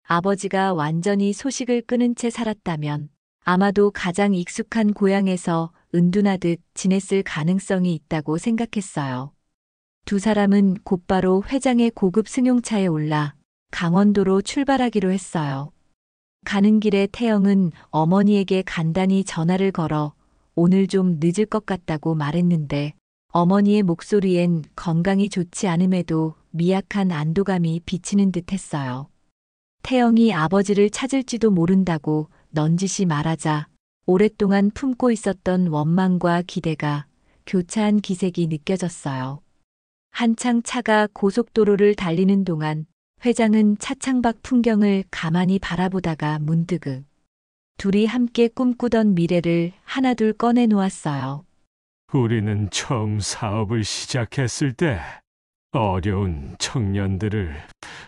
아버지가 완전히 소식을 끊은 채 살았다면 아마도 가장 익숙한 고향에서 은둔하듯 지냈을 가능성이 있다고 생각했어요. 두 사람은 곧바로 회장의 고급 승용차에 올라 강원도로 출발하기로 했어요. 가는 길에 태영은 어머니에게 간단히 전화를 걸어 오늘 좀 늦을 것 같다고 말했는데 어머니의 목소리엔 건강이 좋지 않음에도 미약한 안도감이 비치는 듯 했어요. 태영이 아버지를 찾을지도 모른다고 넌지시 말하자 오랫동안 품고 있었던 원망과 기대가 교차한 기색이 느껴졌어요. 한창 차가 고속도로를 달리는 동안 회장은 차창 밖 풍경을 가만히 바라보다가 문득 둘이 함께 꿈꾸던 미래를 하나둘 꺼내 놓았어요. 우리는 처음 사업을 시작했을 때 어려운 청년들을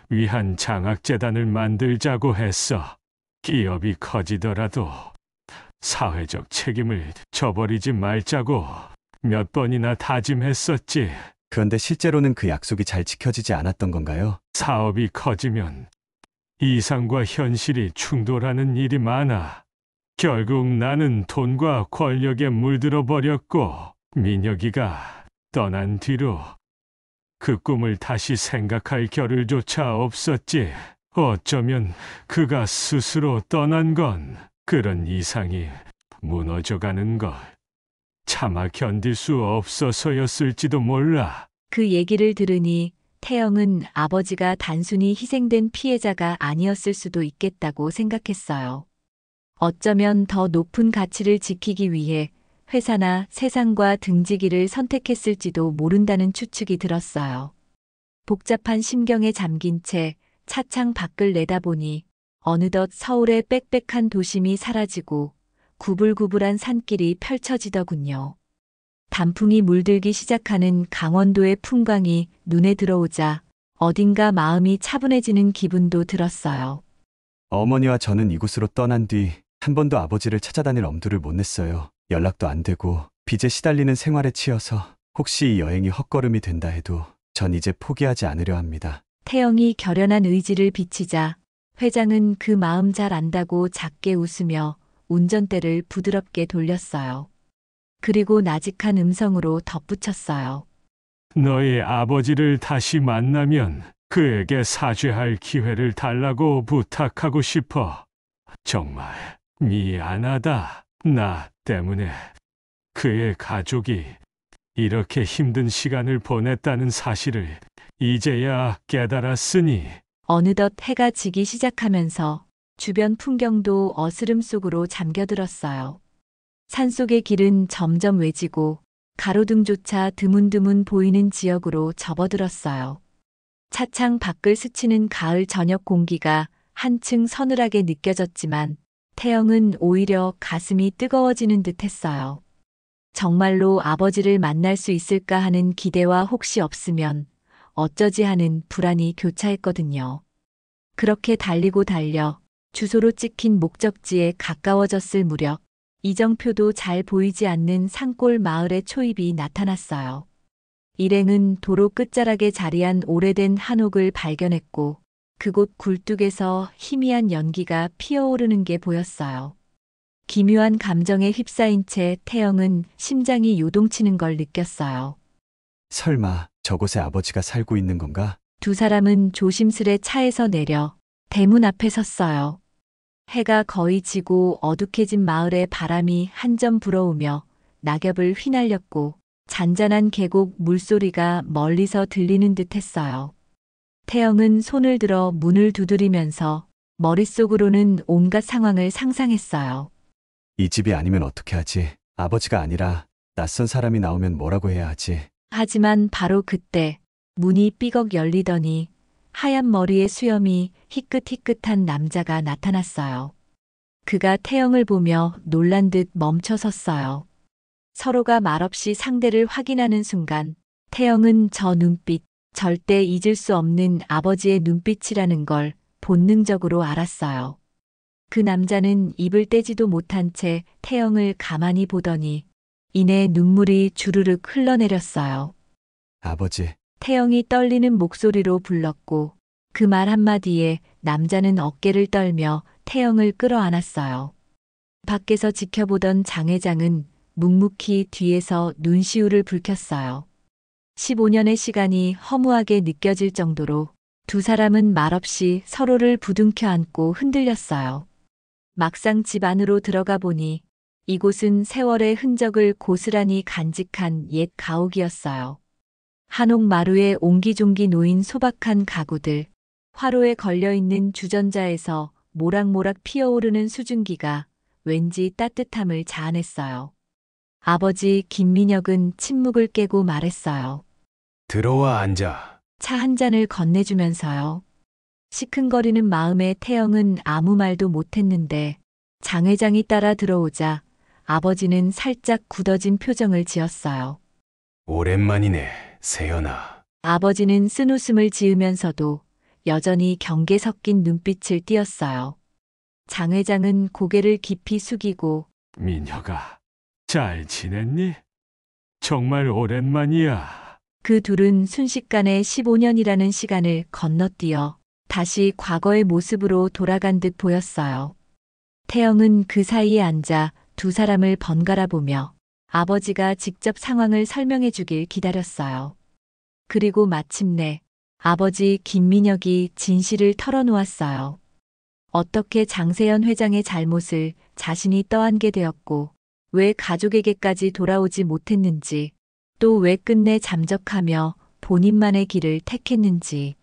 위한 장학재단을 만들자고 했어. 기업이 커지더라도 사회적 책임을 저버리지 말자고 몇 번이나 다짐했었지. 그런데 실제로는 그 약속이 잘 지켜지지 않았던 건가요? 사업이 커지면 이상과 현실이 충돌하는 일이 많아. 결국 나는 돈과 권력에 물들어 버렸고 민혁이가 떠난 뒤로 그 꿈을 다시 생각할 겨를조차 없었지. 어쩌면 그가 스스로 떠난 건 그런 이상이 무너져가는 걸 차마 견딜 수 없어서였을지도 몰라. 그 얘기를 들으니 태영은 아버지가 단순히 희생된 피해자가 아니었을 수도 있겠다고 생각했어요. 어쩌면 더 높은 가치를 지키기 위해 회사나 세상과 등지기를 선택했을지도 모른다는 추측이 들었어요. 복잡한 심경에 잠긴 채 차창 밖을 내다보니 어느덧 서울의 빽빽한 도심이 사라지고 구불구불한 산길이 펼쳐지더군요. 단풍이 물들기 시작하는 강원도의 풍광이 눈에 들어오자 어딘가 마음이 차분해지는 기분도 들었어요. 어머니와 저는 이곳으로 떠난 뒤 한 번도 아버지를 찾아다닐 엄두를 못 냈어요. 연락도 안 되고 빚에 시달리는 생활에 치여서 혹시 이 여행이 헛걸음이 된다 해도 전 이제 포기하지 않으려 합니다. 태영이 결연한 의지를 비치자 회장은 그 마음 잘 안다고 작게 웃으며 운전대를 부드럽게 돌렸어요. 그리고 나직한 음성으로 덧붙였어요. 너의 아버지를 다시 만나면 그에게 사죄할 기회를 달라고 부탁하고 싶어. 정말 미안하다. 나 때문에 그의 가족이 이렇게 힘든 시간을 보냈다는 사실을 이제야 깨달았으니 어느덧 해가 지기 시작하면서 주변 풍경도 어스름 속으로 잠겨들었어요. 산속의 길은 점점 외지고 가로등조차 드문드문 보이는 지역으로 접어들었어요. 차창 밖을 스치는 가을 저녁 공기가 한층 서늘하게 느껴졌지만 태영은 오히려 가슴이 뜨거워지는 듯 했어요. 정말로 아버지를 만날 수 있을까 하는 기대와 혹시 없으면 어쩌지 하는 불안이 교차했거든요. 그렇게 달리고 달려 주소로 찍힌 목적지에 가까워졌을 무렵 이정표도 잘 보이지 않는 산골 마을의 초입이 나타났어요. 일행은 도로 끝자락에 자리한 오래된 한옥을 발견했고 그곳 굴뚝에서 희미한 연기가 피어오르는 게 보였어요. 기묘한 감정에 휩싸인 채 태영은 심장이 요동치는 걸 느꼈어요. 설마 저곳에 아버지가 살고 있는 건가? 두 사람은 조심스레 차에서 내려 대문 앞에 섰어요. 해가 거의 지고 어둑해진 마을에 바람이 한 점 불어오며 낙엽을 휘날렸고 잔잔한 계곡 물소리가 멀리서 들리는 듯 했어요. 태영은 손을 들어 문을 두드리면서 머릿속으로는 온갖 상황을 상상했어요. 이 집이 아니면 어떻게 하지? 아버지가 아니라 낯선 사람이 나오면 뭐라고 해야 하지? 하지만 바로 그때 문이 삐걱 열리더니 하얀 머리에 수염이 희끗희끗한 남자가 나타났어요. 그가 태영을 보며 놀란 듯 멈춰 섰어요. 서로가 말없이 상대를 확인하는 순간 태영은 저 눈빛, 절대 잊을 수 없는 아버지의 눈빛이라는 걸 본능적으로 알았어요. 그 남자는 입을 떼지도 못한 채 태영을 가만히 보더니 이내 눈물이 주르륵 흘러내렸어요. 아버지, 태영이 떨리는 목소리로 불렀고 그 말 한마디에 남자는 어깨를 떨며 태영을 끌어안았어요. 밖에서 지켜보던 장 회장은 묵묵히 뒤에서 눈시울을 붉혔어요. 15년의 시간이 허무하게 느껴질 정도로 두 사람은 말없이 서로를 부둥켜 안고 흔들렸어요. 막상 집 안으로 들어가 보니 이곳은 세월의 흔적을 고스란히 간직한 옛 가옥이었어요. 한옥 마루에 옹기종기 놓인 소박한 가구들, 화로에 걸려있는 주전자에서 모락모락 피어오르는 수증기가 왠지 따뜻함을 자아냈어요. 아버지 김민혁은 침묵을 깨고 말했어요. 들어와 앉아. 차 한 잔을 건네주면서요. 시큰거리는 마음에 태영은 아무 말도 못했는데 장 회장이 따라 들어오자 아버지는 살짝 굳어진 표정을 지었어요. 오랜만이네, 세연아. 아버지는 쓴웃음을 지으면서도 여전히 경계 섞인 눈빛을 띄었어요. 장 회장은 고개를 깊이 숙이고 민혁아, 잘 지냈니? 정말 오랜만이야. 그 둘은 순식간에 15년이라는 시간을 건너뛰어 다시 과거의 모습으로 돌아간 듯 보였어요. 태영은 그 사이에 앉아 두 사람을 번갈아 보며 아버지가 직접 상황을 설명해 주길 기다렸어요. 그리고 마침내 아버지 김민혁이 진실을 털어놓았어요. 어떻게 장세현 회장의 잘못을 자신이 떠안게 되었고 왜 가족에게까지 돌아오지 못했는지 또 왜 끝내 잠적하며 본인만의 길을 택했는지.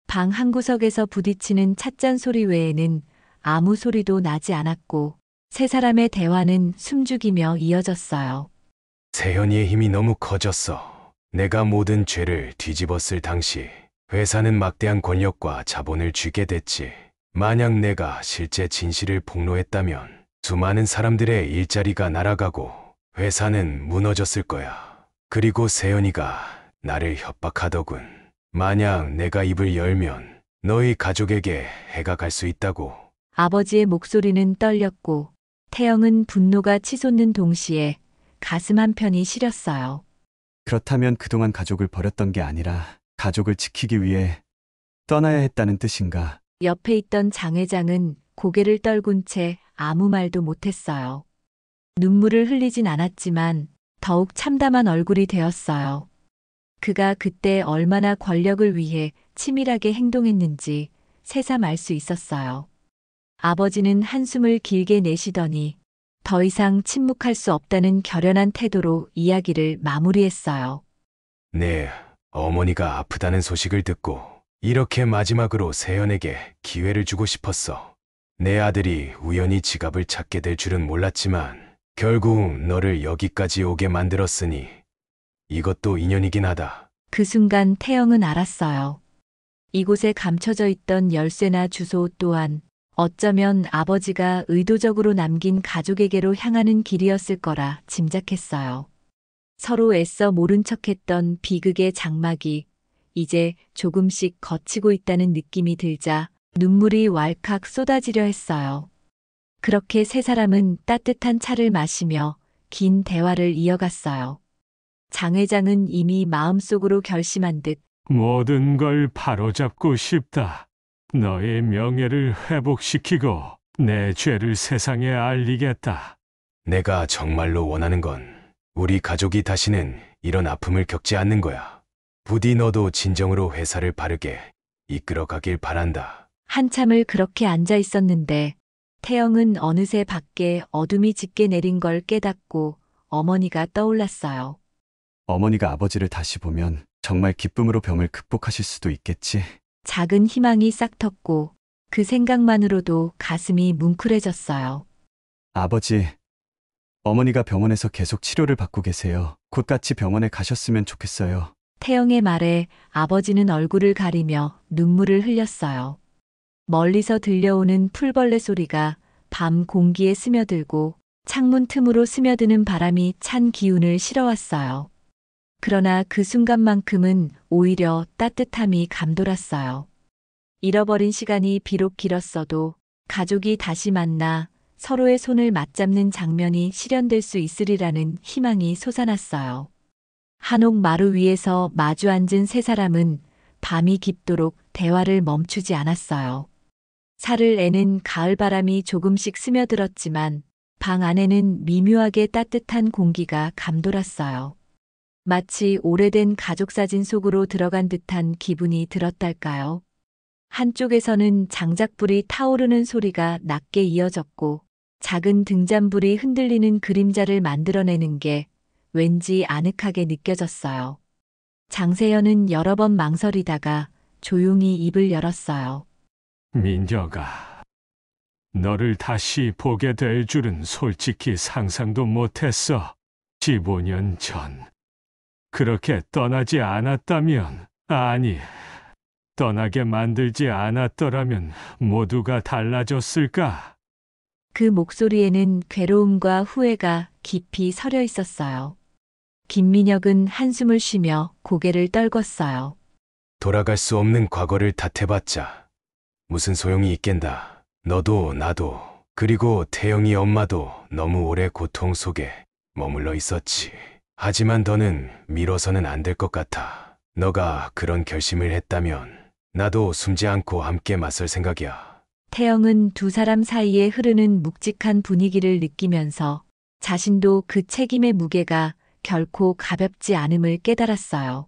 방 한구석에서 부딪히는 찻잔 소리 외에는 아무 소리도 나지 않았고 세 사람의 대화는 숨죽이며 이어졌어요. 세연이의 힘이 너무 커졌어. 내가 모든 죄를 뒤집었을 당시 회사는 막대한 권력과 자본을 쥐게 됐지. 만약 내가 실제 진실을 폭로했다면 수많은 사람들의 일자리가 날아가고 회사는 무너졌을 거야. 그리고 세연이가 나를 협박하더군. 만약 내가 입을 열면 너희 가족에게 해가 갈 수 있다고. 아버지의 목소리는 떨렸고 태영은 분노가 치솟는 동시에 가슴 한편이 시렸어요. 그렇다면 그동안 가족을 버렸던 게 아니라 가족을 지키기 위해 떠나야 했다는 뜻인가? 옆에 있던 장 회장은 고개를 떨군 채 아무 말도 못했어요. 눈물을 흘리진 않았지만 더욱 참담한 얼굴이 되었어요. 그가 그때 얼마나 권력을 위해 치밀하게 행동했는지 새삼 알 수 있었어요. 아버지는 한숨을 길게 내쉬더니 더 이상 침묵할 수 없다는 결연한 태도로 이야기를 마무리했어요. 네, 어머니가 아프다는 소식을 듣고 이렇게 마지막으로 세연에게 기회를 주고 싶었어. 내 아들이 우연히 지갑을 찾게 될 줄은 몰랐지만 결국 너를 여기까지 오게 만들었으니 이것도 인연이긴 하다. 그 순간 태영은 알았어요. 이곳에 감춰져 있던 열쇠나 주소 또한 어쩌면 아버지가 의도적으로 남긴 가족에게로 향하는 길이었을 거라 짐작했어요. 서로 애써 모른 척했던 비극의 장막이 이제 조금씩 걷히고 있다는 느낌이 들자 눈물이 왈칵 쏟아지려 했어요. 그렇게 세 사람은 따뜻한 차를 마시며 긴 대화를 이어갔어요. 장 회장은 이미 마음속으로 결심한 듯 모든 걸 바로잡고 싶다. 너의 명예를 회복시키고 내 죄를 세상에 알리겠다. 내가 정말로 원하는 건 우리 가족이 다시는 이런 아픔을 겪지 않는 거야. 부디 너도 진정으로 회사를 바르게 이끌어가길 바란다. 한참을 그렇게 앉아 있었는데 태영은 어느새 밖에 어둠이 짙게 내린 걸 깨닫고 어머니가 떠올랐어요. 어머니가 아버지를 다시 보면 정말 기쁨으로 병을 극복하실 수도 있겠지. 작은 희망이 싹 텄고 그 생각만으로도 가슴이 뭉클해졌어요. 아버지, 어머니가 병원에서 계속 치료를 받고 계세요. 곧 같이 병원에 가셨으면 좋겠어요. 태영의 말에 아버지는 얼굴을 가리며 눈물을 흘렸어요. 멀리서 들려오는 풀벌레 소리가 밤 공기에 스며들고 창문 틈으로 스며드는 바람이 찬 기운을 실어왔어요. 그러나 그 순간만큼은 오히려 따뜻함이 감돌았어요. 잃어버린 시간이 비록 길었어도 가족이 다시 만나 서로의 손을 맞잡는 장면이 실현될 수 있으리라는 희망이 솟아났어요. 한옥 마루 위에서 마주 앉은 세 사람은 밤이 깊도록 대화를 멈추지 않았어요. 살을 내는 가을바람이 조금씩 스며들었지만 방 안에는 미묘하게 따뜻한 공기가 감돌았어요. 마치 오래된 가족사진 속으로 들어간 듯한 기분이 들었달까요? 한쪽에서는 장작불이 타오르는 소리가 낮게 이어졌고 작은 등잔불이 흔들리는 그림자를 만들어내는 게 왠지 아늑하게 느껴졌어요. 장세현은 여러 번 망설이다가 조용히 입을 열었어요. 민혁아, 너를 다시 보게 될 줄은 솔직히 상상도 못했어. 15년 전 그렇게 떠나지 않았다면, 아니, 떠나게 만들지 않았더라면 모두가 달라졌을까? 그 목소리에는 괴로움과 후회가 깊이 서려 있었어요. 김민혁은 한숨을 쉬며 고개를 떨궜어요. 돌아갈 수 없는 과거를 탓해봤자 무슨 소용이 있겠나. 너도 나도 그리고 태영이 엄마도 너무 오래 고통 속에 머물러 있었지. 하지만 더는 미뤄서는 안 될 것 같아. 너가 그런 결심을 했다면 나도 숨지 않고 함께 맞설 생각이야. 태영은 두 사람 사이에 흐르는 묵직한 분위기를 느끼면서 자신도 그 책임의 무게가 결코 가볍지 않음을 깨달았어요.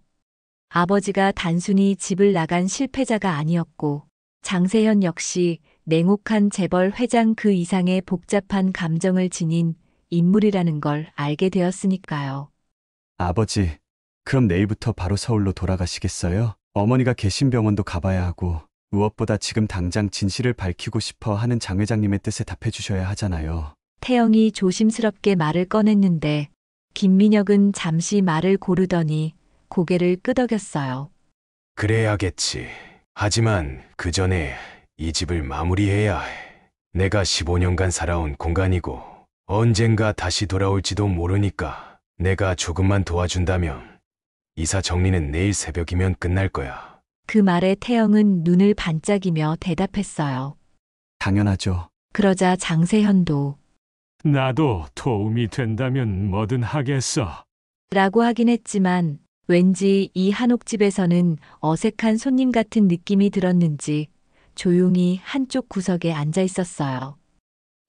아버지가 단순히 집을 나간 실패자가 아니었고 장세현 역시 냉혹한 재벌 회장 그 이상의 복잡한 감정을 지닌 인물이라는 걸 알게 되었으니까요. 아버지, 그럼 내일부터 바로 서울로 돌아가시겠어요? 어머니가 계신 병원도 가봐야 하고 무엇보다 지금 당장 진실을 밝히고 싶어 하는 장 회장님의 뜻에 답해 주셔야 하잖아요. 태영이 조심스럽게 말을 꺼냈는데 김민혁은 잠시 말을 고르더니 고개를 끄덕였어요. 그래야겠지. 하지만 그 전에 이 집을 마무리해야 해. 내가 15년간 살아온 공간이고 언젠가 다시 돌아올지도 모르니까 내가 조금만 도와준다면 이사 정리는 내일 새벽이면 끝날 거야. 그 말에 태영은 눈을 반짝이며 대답했어요. 당연하죠. 그러자 장세현도 나도 도움이 된다면 뭐든 하겠어. 라고 하긴 했지만 왠지 이 한옥집에서는 어색한 손님 같은 느낌이 들었는지 조용히 한쪽 구석에 앉아 있었어요.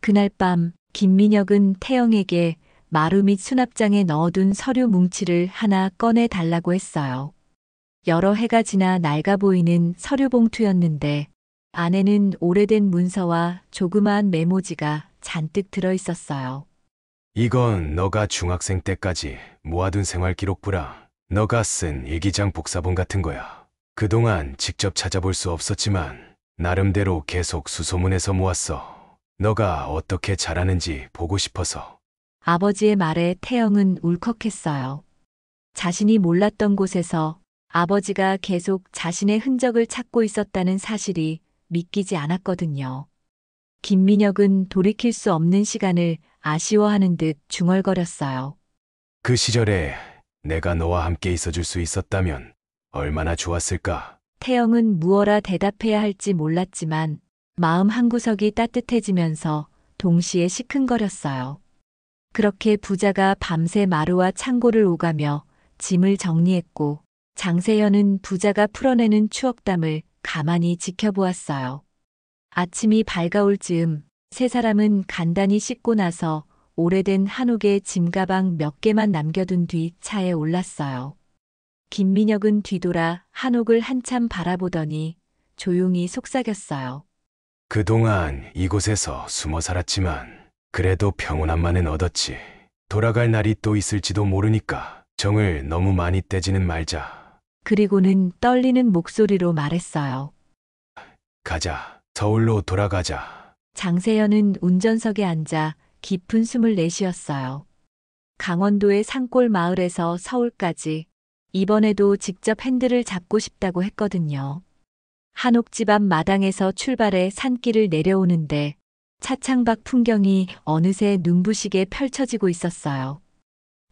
그날 밤 김민혁은 태영에게 마루 밑 수납장에 넣어둔 서류 뭉치를 하나 꺼내 달라고 했어요. 여러 해가 지나 낡아 보이는 서류 봉투였는데 안에는 오래된 문서와 조그마한 메모지가 잔뜩 들어 있었어요. 이건 너가 중학생 때까지 모아둔 생활 기록부랑 너가 쓴 일기장 복사본 같은 거야. 그동안 직접 찾아볼 수 없었지만 나름대로 계속 수소문해서 모았어. 너가 어떻게 자라는지 보고 싶어서. 아버지의 말에 태영은 울컥했어요. 자신이 몰랐던 곳에서 아버지가 계속 자신의 흔적을 찾고 있었다는 사실이 믿기지 않았거든요. 김민혁은 돌이킬 수 없는 시간을 아쉬워하는 듯 중얼거렸어요. 그 시절에 내가 너와 함께 있어줄 수 있었다면 얼마나 좋았을까? 태영은 무어라 대답해야 할지 몰랐지만 마음 한구석이 따뜻해지면서 동시에 시큰거렸어요. 그렇게 부자가 밤새 마루와 창고를 오가며 짐을 정리했고 장세현은 부자가 풀어내는 추억담을 가만히 지켜보았어요. 아침이 밝아올 즈음 세 사람은 간단히 씻고 나서 오래된 한옥의 짐가방 몇 개만 남겨둔 뒤 차에 올랐어요. 김민혁은 뒤돌아 한옥을 한참 바라보더니 조용히 속삭였어요. 그동안 이곳에서 숨어 살았지만 그래도 평온함만은 얻었지. 돌아갈 날이 또 있을지도 모르니까 정을 너무 많이 떼지는 말자. 그리고는 떨리는 목소리로 말했어요. 가자. 서울로 돌아가자. 장세현은 운전석에 앉아 깊은 숨을 내쉬었어요. 강원도의 산골 마을에서 서울까지 이번에도 직접 핸들을 잡고 싶다고 했거든요. 한옥집 앞 마당에서 출발해 산길을 내려오는데 차창 밖 풍경이 어느새 눈부시게 펼쳐지고 있었어요.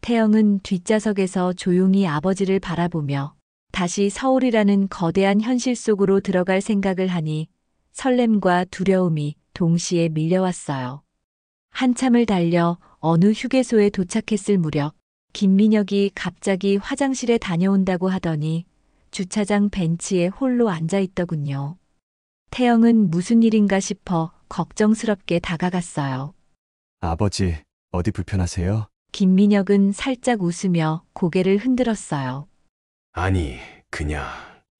태영은 뒷좌석에서 조용히 아버지를 바라보며 다시 서울이라는 거대한 현실 속으로 들어갈 생각을 하니 설렘과 두려움이 동시에 밀려왔어요. 한참을 달려 어느 휴게소에 도착했을 무렵 김민혁이 갑자기 화장실에 다녀온다고 하더니 주차장 벤치에 홀로 앉아 있더군요. 태영은 무슨 일인가 싶어 걱정스럽게 다가갔어요. 아버지, 어디 불편하세요? 김민혁은 살짝 웃으며 고개를 흔들었어요. 아니, 그냥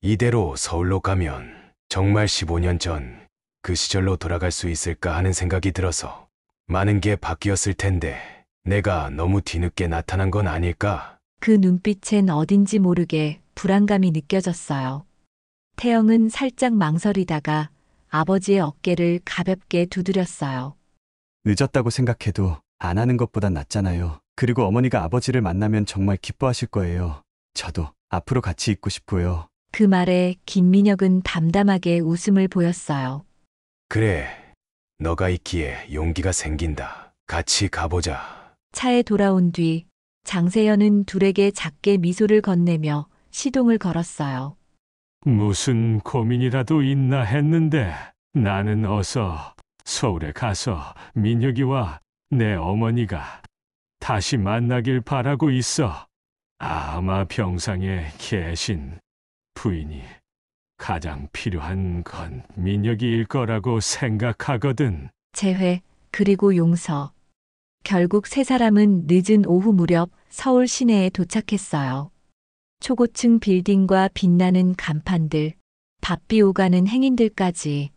이대로 서울로 가면 정말 15년 전 그 시절로 돌아갈 수 있을까 하는 생각이 들어서. 많은 게 바뀌었을 텐데 내가 너무 뒤늦게 나타난 건 아닐까? 그 눈빛엔 어딘지 모르게 불안감이 느껴졌어요. 태영은 살짝 망설이다가 아버지의 어깨를 가볍게 두드렸어요. 늦었다고 생각해도 안 하는 것보단 낫잖아요. 그리고 어머니가 아버지를 만나면 정말 기뻐하실 거예요. 저도 앞으로 같이 있고 싶고요. 그 말에 김민혁은 담담하게 웃음을 보였어요. 그래, 너가 있기에 용기가 생긴다. 같이 가보자. 차에 돌아온 뒤 장세현은 둘에게 작게 미소를 건네며 시동을 걸었어요. 무슨 고민이라도 있나 했는데 나는 어서 서울에 가서 민혁이와 내 어머니가 다시 만나길 바라고 있어. 아마 병상에 계신 부인이 가장 필요한 건 민혁이일 거라고 생각하거든. 재회, 그리고 용서. 결국 세 사람은 늦은 오후 무렵 서울 시내에 도착했어요. 초고층 빌딩과 빛나는 간판들, 바삐 오가는 행인들까지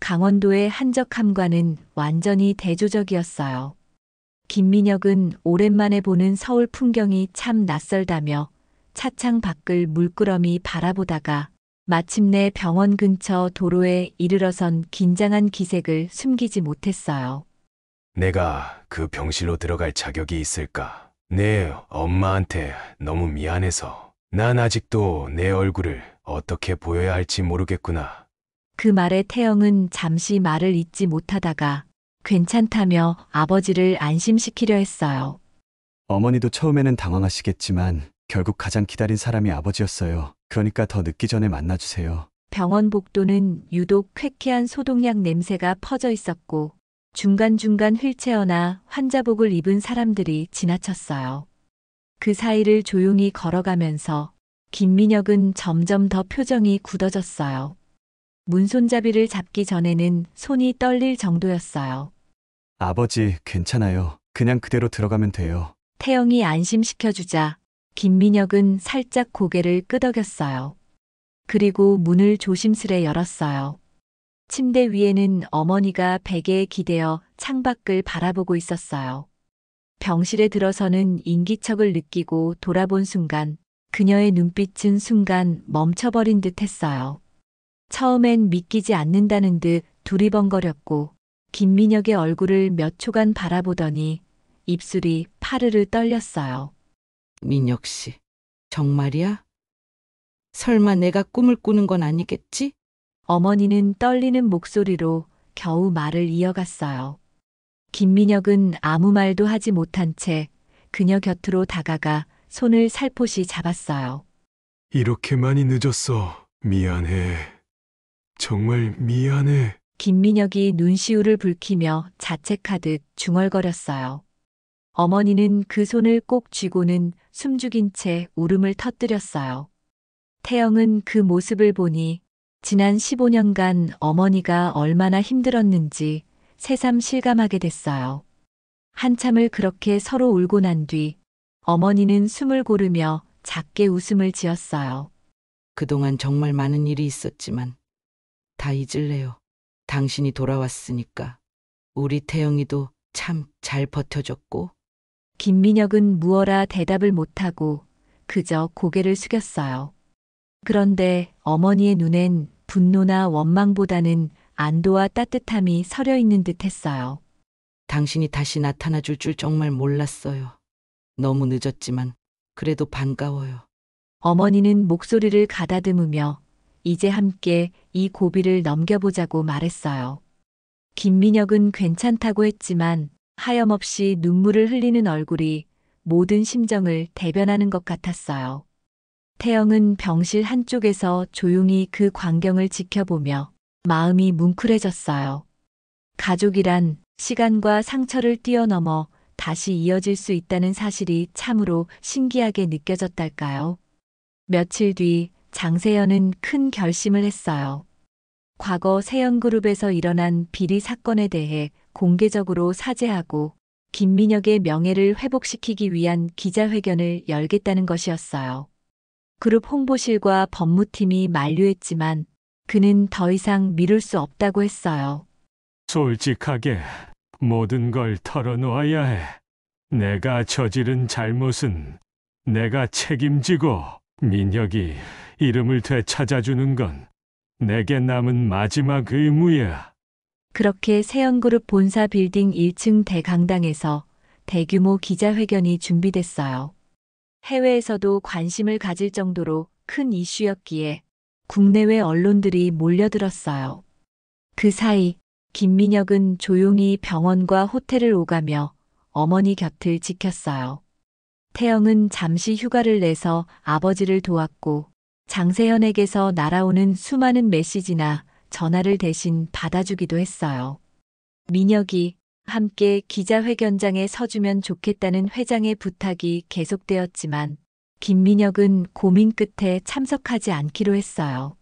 강원도의 한적함과는 완전히 대조적이었어요. 김민혁은 오랜만에 보는 서울 풍경이 참 낯설다며 차창 밖을 물끄러미 바라보다가 마침내 병원 근처 도로에 이르러선 긴장한 기색을 숨기지 못했어요. 내가 그 병실로 들어갈 자격이 있을까? 내 엄마한테 너무 미안해서 난 아직도 내 얼굴을 어떻게 보여야 할지 모르겠구나. 그 말에 태영은 잠시 말을 잇지 못하다가 괜찮다며 아버지를 안심시키려 했어요. 어머니도 처음에는 당황하시겠지만 결국 가장 기다린 사람이 아버지였어요. 그러니까 더 늦기 전에 만나주세요. 병원 복도는 유독 쾌쾌한 소독약 냄새가 퍼져 있었고 중간중간 휠체어나 환자복을 입은 사람들이 지나쳤어요. 그 사이를 조용히 걸어가면서 김민혁은 점점 더 표정이 굳어졌어요. 문손잡이를 잡기 전에는 손이 떨릴 정도였어요. 아버지, 괜찮아요. 그냥 그대로 들어가면 돼요. 태영이 안심시켜주자 김민혁은 살짝 고개를 끄덕였어요. 그리고 문을 조심스레 열었어요. 침대 위에는 어머니가 베개에 기대어 창밖을 바라보고 있었어요. 병실에 들어서는 인기척을 느끼고 돌아본 순간 그녀의 눈빛은 순간 멈춰버린 듯 했어요. 처음엔 믿기지 않는다는 듯 두리번거렸고 김민혁의 얼굴을 몇 초간 바라보더니 입술이 파르르 떨렸어요. 민혁 씨, 정말이야? 설마 내가 꿈을 꾸는 건 아니겠지? 어머니는 떨리는 목소리로 겨우 말을 이어갔어요. 김민혁은 아무 말도 하지 못한 채 그녀 곁으로 다가가 손을 살포시 잡았어요. 이렇게 많이 늦었어. 미안해. 정말 미안해. 김민혁이 눈시울을 붉히며 자책하듯 중얼거렸어요. 어머니는 그 손을 꼭 쥐고는 숨죽인 채 울음을 터뜨렸어요. 태영은 그 모습을 보니 지난 15년간 어머니가 얼마나 힘들었는지 새삼 실감하게 됐어요. 한참을 그렇게 서로 울고 난 뒤 어머니는 숨을 고르며 작게 웃음을 지었어요. 그동안 정말 많은 일이 있었지만 다 잊을래요. 당신이 돌아왔으니까. 우리 태영이도 참 잘 버텨줬고. 김민혁은 무어라 대답을 못하고 그저 고개를 숙였어요. 그런데 어머니의 눈엔 분노나 원망보다는 안도와 따뜻함이 서려 있는 듯 했어요. 당신이 다시 나타나 줄 정말 몰랐어요. 너무 늦었지만 그래도 반가워요. 어머니는 목소리를 가다듬으며 이제 함께 이 고비를 넘겨보자고 말했어요. 김민혁은 괜찮다고 했지만 하염없이 눈물을 흘리는 얼굴이 모든 심정을 대변하는 것 같았어요. 태영은 병실 한쪽에서 조용히 그 광경을 지켜보며 마음이 뭉클해졌어요. 가족이란 시간과 상처를 뛰어넘어 다시 이어질 수 있다는 사실이 참으로 신기하게 느껴졌달까요? 며칠 뒤 장세현은 큰 결심을 했어요. 과거 세연그룹에서 일어난 비리 사건에 대해 공개적으로 사죄하고 김민혁의 명예를 회복시키기 위한 기자회견을 열겠다는 것이었어요. 그룹 홍보실과 법무팀이 만류했지만 그는 더 이상 미룰 수 없다고 했어요. 솔직하게 모든 걸 털어놓아야 해. 내가 저지른 잘못은 내가 책임지고 민혁이 이름을 되찾아주는 건 내게 남은 마지막 의무야. 그렇게 세연그룹 본사 빌딩 1층 대강당에서 대규모 기자회견이 준비됐어요. 해외에서도 관심을 가질 정도로 큰 이슈였기에 국내외 언론들이 몰려들었어요. 그 사이 김민혁은 조용히 병원과 호텔을 오가며 어머니 곁을 지켰어요. 태영은 잠시 휴가를 내서 아버지를 도왔고 장세현에게서 날아오는 수많은 메시지나 전화를 대신 받아주기도 했어요. 민혁이 함께 기자회견장에 서주면 좋겠다는 회장의 부탁이 계속되었지만 김민혁은 고민 끝에 참석하지 않기로 했어요.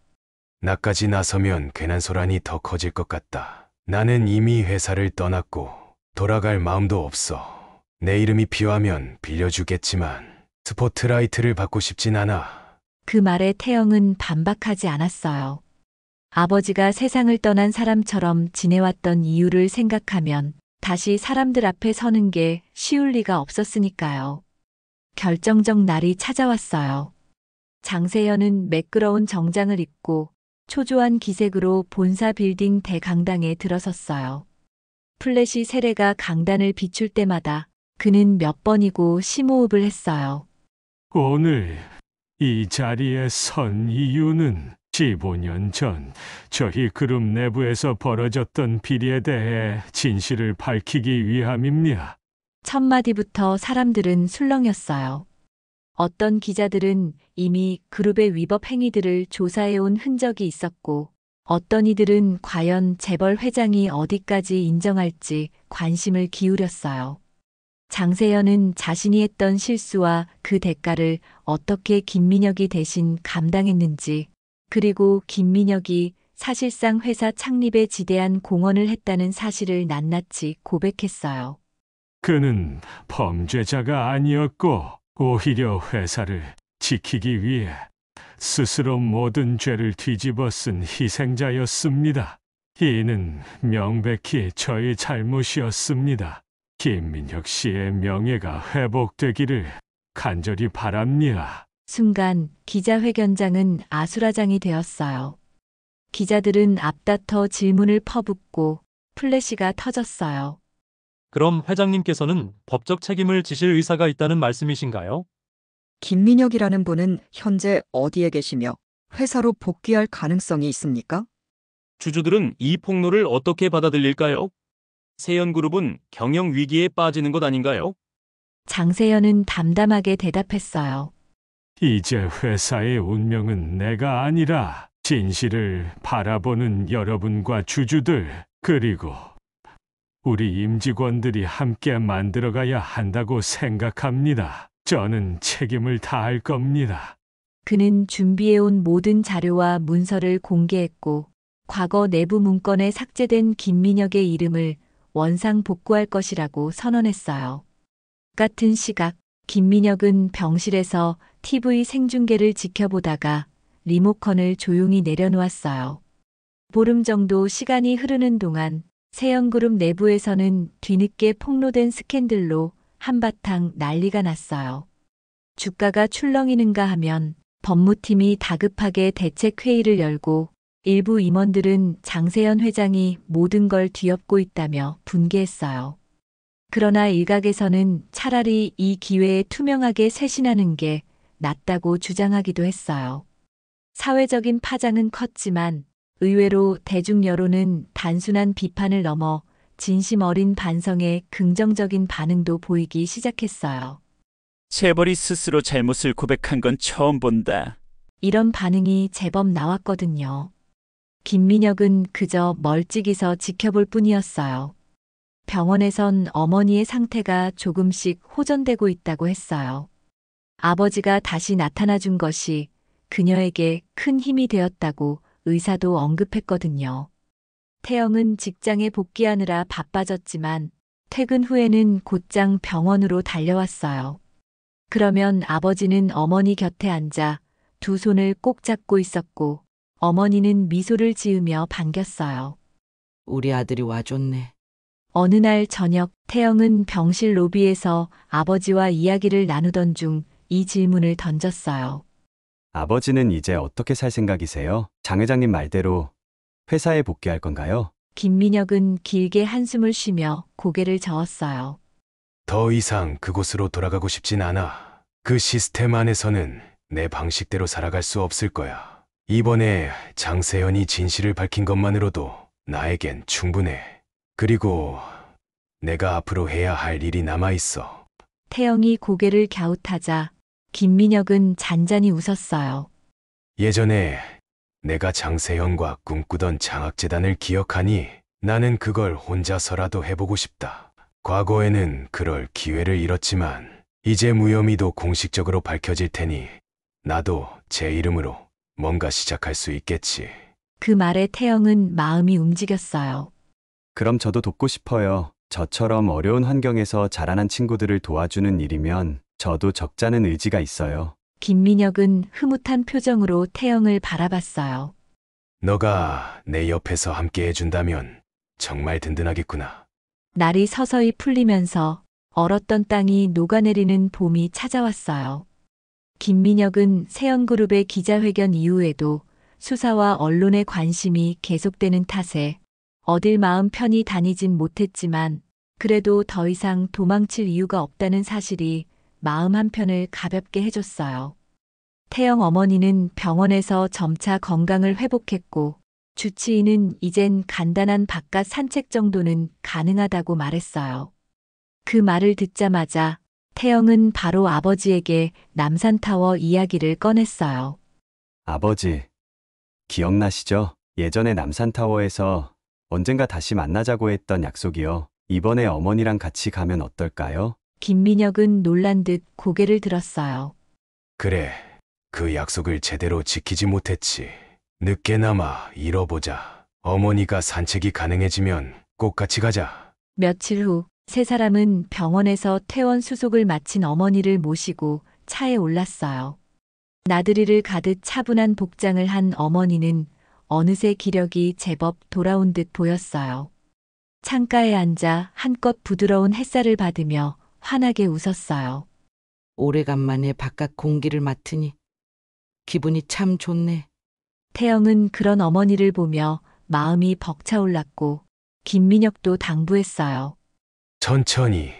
나까지 나서면 괜한 소란이 더 커질 것 같다. 나는 이미 회사를 떠났고 돌아갈 마음도 없어. 내 이름이 필요하면 빌려주겠지만 스포트라이트를 받고 싶진 않아. 그 말에 태영은 반박하지 않았어요. 아버지가 세상을 떠난 사람처럼 지내왔던 이유를 생각하면 다시 사람들 앞에 서는 게 쉬울 리가 없었으니까요. 결정적 날이 찾아왔어요. 장세현은 매끄러운 정장을 입고 초조한 기색으로 본사 빌딩 대강당에 들어섰어요. 플래시 세례가 강단을 비출 때마다 그는 몇 번이고 심호흡을 했어요. 오늘 이 자리에 선 이유는 15년 전 저희 그룹 내부에서 벌어졌던 비리에 대해 진실을 밝히기 위함입니다. 첫 마디부터 사람들은 술렁였어요. 어떤 기자들은 이미 그룹의 위법 행위들을 조사해온 흔적이 있었고, 어떤 이들은 과연 재벌 회장이 어디까지 인정할지 관심을 기울였어요. 장세현은 자신이 했던 실수와 그 대가를 어떻게 김민혁이 대신 감당했는지, 그리고 김민혁이 사실상 회사 창립에 지대한 공헌을 했다는 사실을 낱낱이 고백했어요. 그는 범죄자가 아니었고 오히려 회사를 지키기 위해 스스로 모든 죄를 뒤집어 쓴 희생자였습니다. 이는 명백히 저의 잘못이었습니다. 김민혁 씨의 명예가 회복되기를 간절히 바랍니다. 순간 기자회견장은 아수라장이 되었어요. 기자들은 앞다퉈 질문을 퍼붓고 플래시가 터졌어요. 그럼 회장님께서는 법적 책임을 지실 의사가 있다는 말씀이신가요? 김민혁이라는 분은 현재 어디에 계시며 회사로 복귀할 가능성이 있습니까? 주주들은 이 폭로를 어떻게 받아들일까요? 세연그룹은 경영 위기에 빠지는 것 아닌가요? 장세현은 담담하게 대답했어요. 이제 회사의 운명은 내가 아니라 진실을 바라보는 여러분과 주주들, 그리고 우리 임직원들이 함께 만들어가야 한다고 생각합니다. 저는 책임을 다할 겁니다. 그는 준비해온 모든 자료와 문서를 공개했고 과거 내부 문건에 삭제된 김민혁의 이름을 원상 복구할 것이라고 선언했어요. 같은 시각 김민혁은 병실에서 TV 생중계를 지켜보다가 리모컨을 조용히 내려놓았어요. 보름 정도 시간이 흐르는 동안 세연그룹 내부에서는 뒤늦게 폭로된 스캔들로 한바탕 난리가 났어요. 주가가 출렁이는가 하면 법무팀이 다급하게 대책회의를 열고 일부 임원들은 장세현 회장이 모든 걸 뒤엎고 있다며 분개했어요. 그러나 일각에서는 차라리 이 기회에 투명하게 쇄신하는 게 낫다고 주장하기도 했어요. 사회적인 파장은 컸지만 의외로 대중 여론은 단순한 비판을 넘어 진심 어린 반성에 긍정적인 반응도 보이기 시작했어요. 재벌이 스스로 잘못을 고백한 건 처음 본다. 이런 반응이 제법 나왔거든요. 김민혁은 그저 멀찍이서 지켜볼 뿐이었어요. 병원에선 어머니의 상태가 조금씩 호전되고 있다고 했어요. 아버지가 다시 나타나 준 것이 그녀에게 큰 힘이 되었다고 의사도 언급했거든요. 태영은 직장에 복귀하느라 바빠졌지만 퇴근 후에는 곧장 병원으로 달려왔어요. 그러면 아버지는 어머니 곁에 앉아 두 손을 꼭 잡고 있었고 어머니는 미소를 지으며 반겼어요. 우리 아들이 와줬네. 어느 날 저녁 태영은 병실 로비에서 아버지와 이야기를 나누던 중 이 질문을 던졌어요. 아버지는 이제 어떻게 살 생각이세요? 장 회장님 말대로 회사에 복귀할 건가요? 김민혁은 길게 한숨을 쉬며 고개를 저었어요. 더 이상 그곳으로 돌아가고 싶진 않아. 그 시스템 안에서는 내 방식대로 살아갈 수 없을 거야. 이번에 장세현이 진실을 밝힌 것만으로도 나에겐 충분해. 그리고 내가 앞으로 해야 할 일이 남아있어. 태영이 고개를 갸웃하자 김민혁은 잔잔히 웃었어요. 예전에 내가 장세현과 꿈꾸던 장학재단을 기억하니 나는 그걸 혼자서라도 해보고 싶다. 과거에는 그럴 기회를 잃었지만 이제 무혐의도 공식적으로 밝혀질 테니 나도 제 이름으로 뭔가 시작할 수 있겠지. 그 말에 태영은 마음이 움직였어요. 그럼 저도 돕고 싶어요. 저처럼 어려운 환경에서 자라난 친구들을 도와주는 일이면 저도 적잖은 의지가 있어요. 김민혁은 흐뭇한 표정으로 태영을 바라봤어요. 너가 내 옆에서 함께 해준다면 정말 든든하겠구나. 날이 서서히 풀리면서 얼었던 땅이 녹아내리는 봄이 찾아왔어요. 김민혁은 세연그룹의 기자회견 이후에도 수사와 언론의 관심이 계속되는 탓에 어딜 마음 편히 다니진 못했지만 그래도 더 이상 도망칠 이유가 없다는 사실이 마음 한편을 가볍게 해줬어요. 태영 어머니는 병원에서 점차 건강을 회복했고 주치의는 이젠 간단한 바깥 산책 정도는 가능하다고 말했어요. 그 말을 듣자마자 태영은 바로 아버지에게 남산타워 이야기를 꺼냈어요. 아버지, 기억나시죠? 예전에 남산타워에서 언젠가 다시 만나자고 했던 약속이요. 이번에 어머니랑 같이 가면 어떨까요? 김민혁은 놀란 듯 고개를 들었어요. 그래, 그 약속을 제대로 지키지 못했지. 늦게나마 잃어보자. 어머니가 산책이 가능해지면 꼭 같이 가자. 며칠 후 세 사람은 병원에서 퇴원 수속을 마친 어머니를 모시고 차에 올랐어요. 나들이를 가듯 차분한 복장을 한 어머니는 어느새 기력이 제법 돌아온 듯 보였어요. 창가에 앉아 한껏 부드러운 햇살을 받으며 환하게 웃었어요. 오래간만에 바깥 공기를 맡으니 기분이 참 좋네. 태영은 그런 어머니를 보며 마음이 벅차올랐고 김민혁도 당부했어요. 천천히,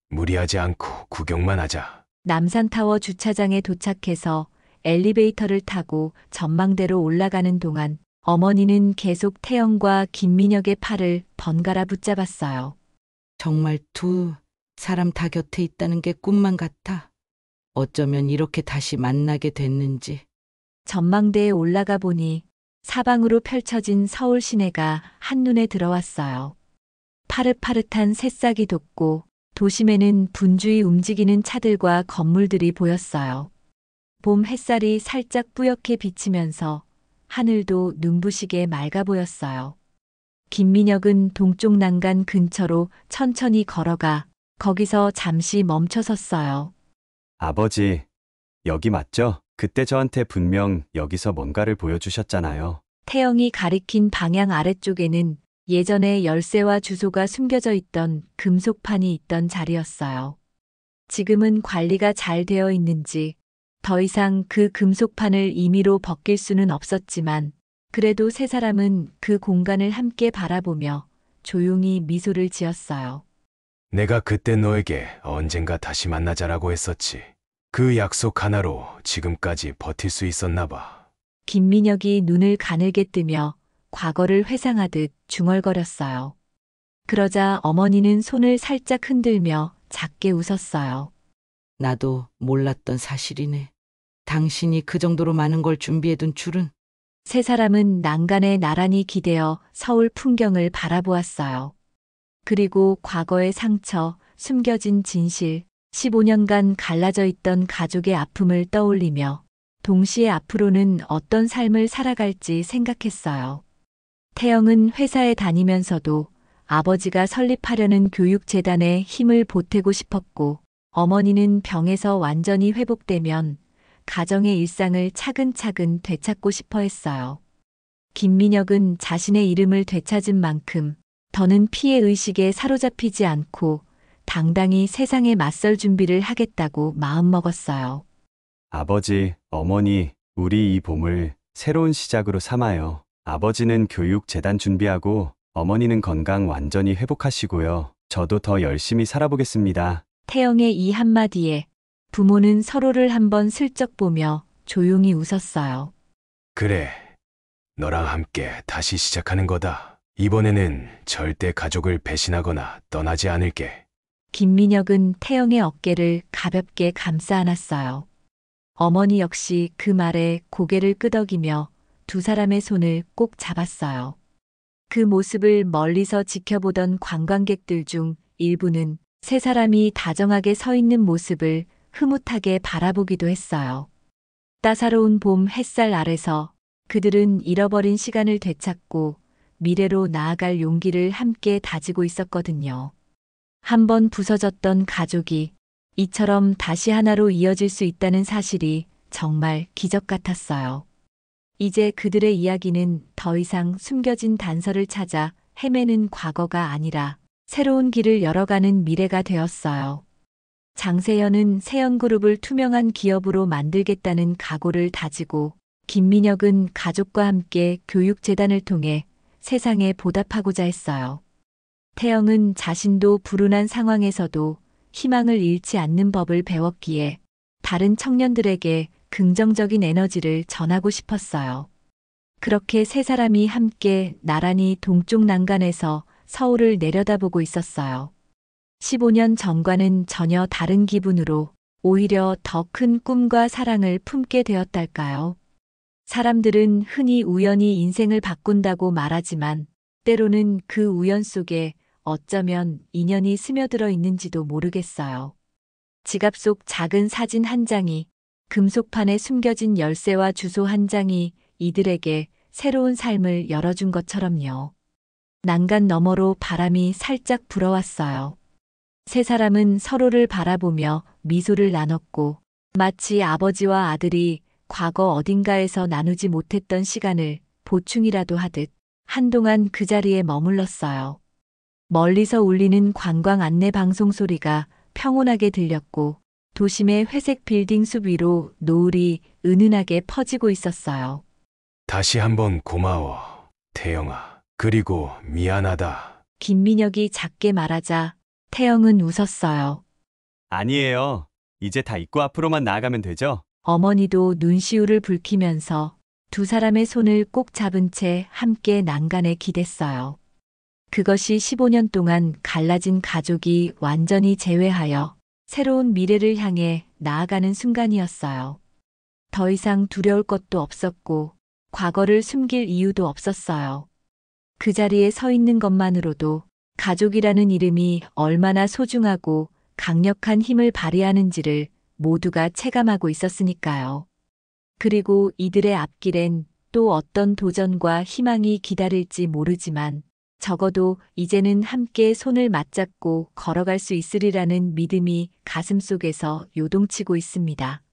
무리하지 않고 구경만 하자. 남산타워 주차장에 도착해서 엘리베이터를 타고 전망대로 올라가는 동안 어머니는 계속 태영과 김민혁의 팔을 번갈아 붙잡았어요. 정말 두 사람 다 곁에 있다는 게 꿈만 같아. 어쩌면 이렇게 다시 만나게 됐는지. 전망대에 올라가 보니 사방으로 펼쳐진 서울 시내가 한눈에 들어왔어요. 파릇파릇한 새싹이 돋고 도심에는 분주히 움직이는 차들과 건물들이 보였어요. 봄 햇살이 살짝 뿌옇게 비치면서 하늘도 눈부시게 맑아 보였어요. 김민혁은 동쪽 난간 근처로 천천히 걸어가 거기서 잠시 멈춰 섰어요. 아버지, 여기 맞죠? 그때 저한테 분명 여기서 뭔가를 보여주셨잖아요. 태영이 가리킨 방향 아래쪽에는 예전에 열쇠와 주소가 숨겨져 있던 금속판이 있던 자리였어요. 지금은 관리가 잘 되어 있는지 더 이상 그 금속판을 임의로 벗길 수는 없었지만 그래도 세 사람은 그 공간을 함께 바라보며 조용히 미소를 지었어요. 내가 그때 너에게 언젠가 다시 만나자라고 했었지. 그 약속 하나로 지금까지 버틸 수 있었나 봐. 김민혁이 눈을 가늘게 뜨며 과거를 회상하듯 중얼거렸어요. 그러자 어머니는 손을 살짝 흔들며 작게 웃었어요. 나도 몰랐던 사실이네. 당신이 그 정도로 많은 걸 준비해둔 줄은. 세 사람은 난간에 나란히 기대어 서울 풍경을 바라보았어요. 그리고 과거의 상처, 숨겨진 진실, 15년간 갈라져 있던 가족의 아픔을 떠올리며 동시에 앞으로는 어떤 삶을 살아갈지 생각했어요. 태영은 회사에 다니면서도 아버지가 설립하려는 교육재단에 힘을 보태고 싶었고 어머니는 병에서 완전히 회복되면 가정의 일상을 차근차근 되찾고 싶어 했어요. 김민혁은 자신의 이름을 되찾은 만큼 더는 피해의식에 사로잡히지 않고 당당히 세상에 맞설 준비를 하겠다고 마음먹었어요. 아버지, 어머니, 우리 이 봄을 새로운 시작으로 삼아요. 아버지는 교육재단 준비하고 어머니는 건강 완전히 회복하시고요. 저도 더 열심히 살아보겠습니다. 태영의 이 한마디에 부모는 서로를 한번 슬쩍 보며 조용히 웃었어요. 그래, 너랑 함께 다시 시작하는 거다. 이번에는 절대 가족을 배신하거나 떠나지 않을게. 김민혁은 태영의 어깨를 가볍게 감싸 안았어요. 어머니 역시 그 말에 고개를 끄덕이며 두 사람의 손을 꼭 잡았어요. 그 모습을 멀리서 지켜보던 관광객들 중 일부는 세 사람이 다정하게 서 있는 모습을 흐뭇하게 바라보기도 했어요. 따사로운 봄 햇살 아래서 그들은 잃어버린 시간을 되찾고 미래로 나아갈 용기를 함께 다지고 있었거든요. 한번 부서졌던 가족이 이처럼 다시 하나로 이어질 수 있다는 사실이 정말 기적 같았어요. 이제 그들의 이야기는 더 이상 숨겨진 단서를 찾아 헤매는 과거가 아니라 새로운 길을 열어가는 미래가 되었어요. 장세현은 세연그룹을 투명한 기업으로 만들겠다는 각오를 다지고 김민혁은 가족과 함께 교육재단을 통해 세상에 보답하고자 했어요. 태영은 자신도 불운한 상황에서도 희망을 잃지 않는 법을 배웠기에 다른 청년들에게 긍정적인 에너지를 전하고 싶었어요. 그렇게 세 사람이 함께 나란히 동쪽 난간에서 서울을 내려다보고 있었어요. 15년 전과는 전혀 다른 기분으로 오히려 더 큰 꿈과 사랑을 품게 되었달까요? 사람들은 흔히 우연히 인생을 바꾼다고 말하지만 때로는 그 우연 속에 어쩌면 인연이 스며들어 있는지도 모르겠어요. 지갑 속 작은 사진 한 장이, 금속판에 숨겨진 열쇠와 주소 한 장이 이들에게 새로운 삶을 열어준 것처럼요. 난간 너머로 바람이 살짝 불어왔어요. 세 사람은 서로를 바라보며 미소를 나눴고 마치 아버지와 아들이 과거 어딘가에서 나누지 못했던 시간을 보충이라도 하듯 한동안 그 자리에 머물렀어요. 멀리서 울리는 관광 안내 방송 소리가 평온하게 들렸고 도심의 회색 빌딩 숲 위로 노을이 은은하게 퍼지고 있었어요. 다시 한번 고마워, 태영아. 그리고 미안하다. 김민혁이 작게 말하자 태영은 웃었어요. 아니에요. 이제 다 잊고 앞으로만 나아가면 되죠? 어머니도 눈시울을 붉히면서 두 사람의 손을 꼭 잡은 채 함께 난간에 기댔어요. 그것이 15년 동안 갈라진 가족이 완전히 재회하여 새로운 미래를 향해 나아가는 순간이었어요. 더 이상 두려울 것도 없었고 과거를 숨길 이유도 없었어요. 그 자리에 서 있는 것만으로도 가족이라는 이름이 얼마나 소중하고 강력한 힘을 발휘하는지를 모두가 체감하고 있었으니까요. 그리고 이들의 앞길엔 또 어떤 도전과 희망이 기다릴지 모르지만 적어도 이제는 함께 손을 맞잡고 걸어갈 수 있으리라는 믿음이 가슴속에서 요동치고 있습니다.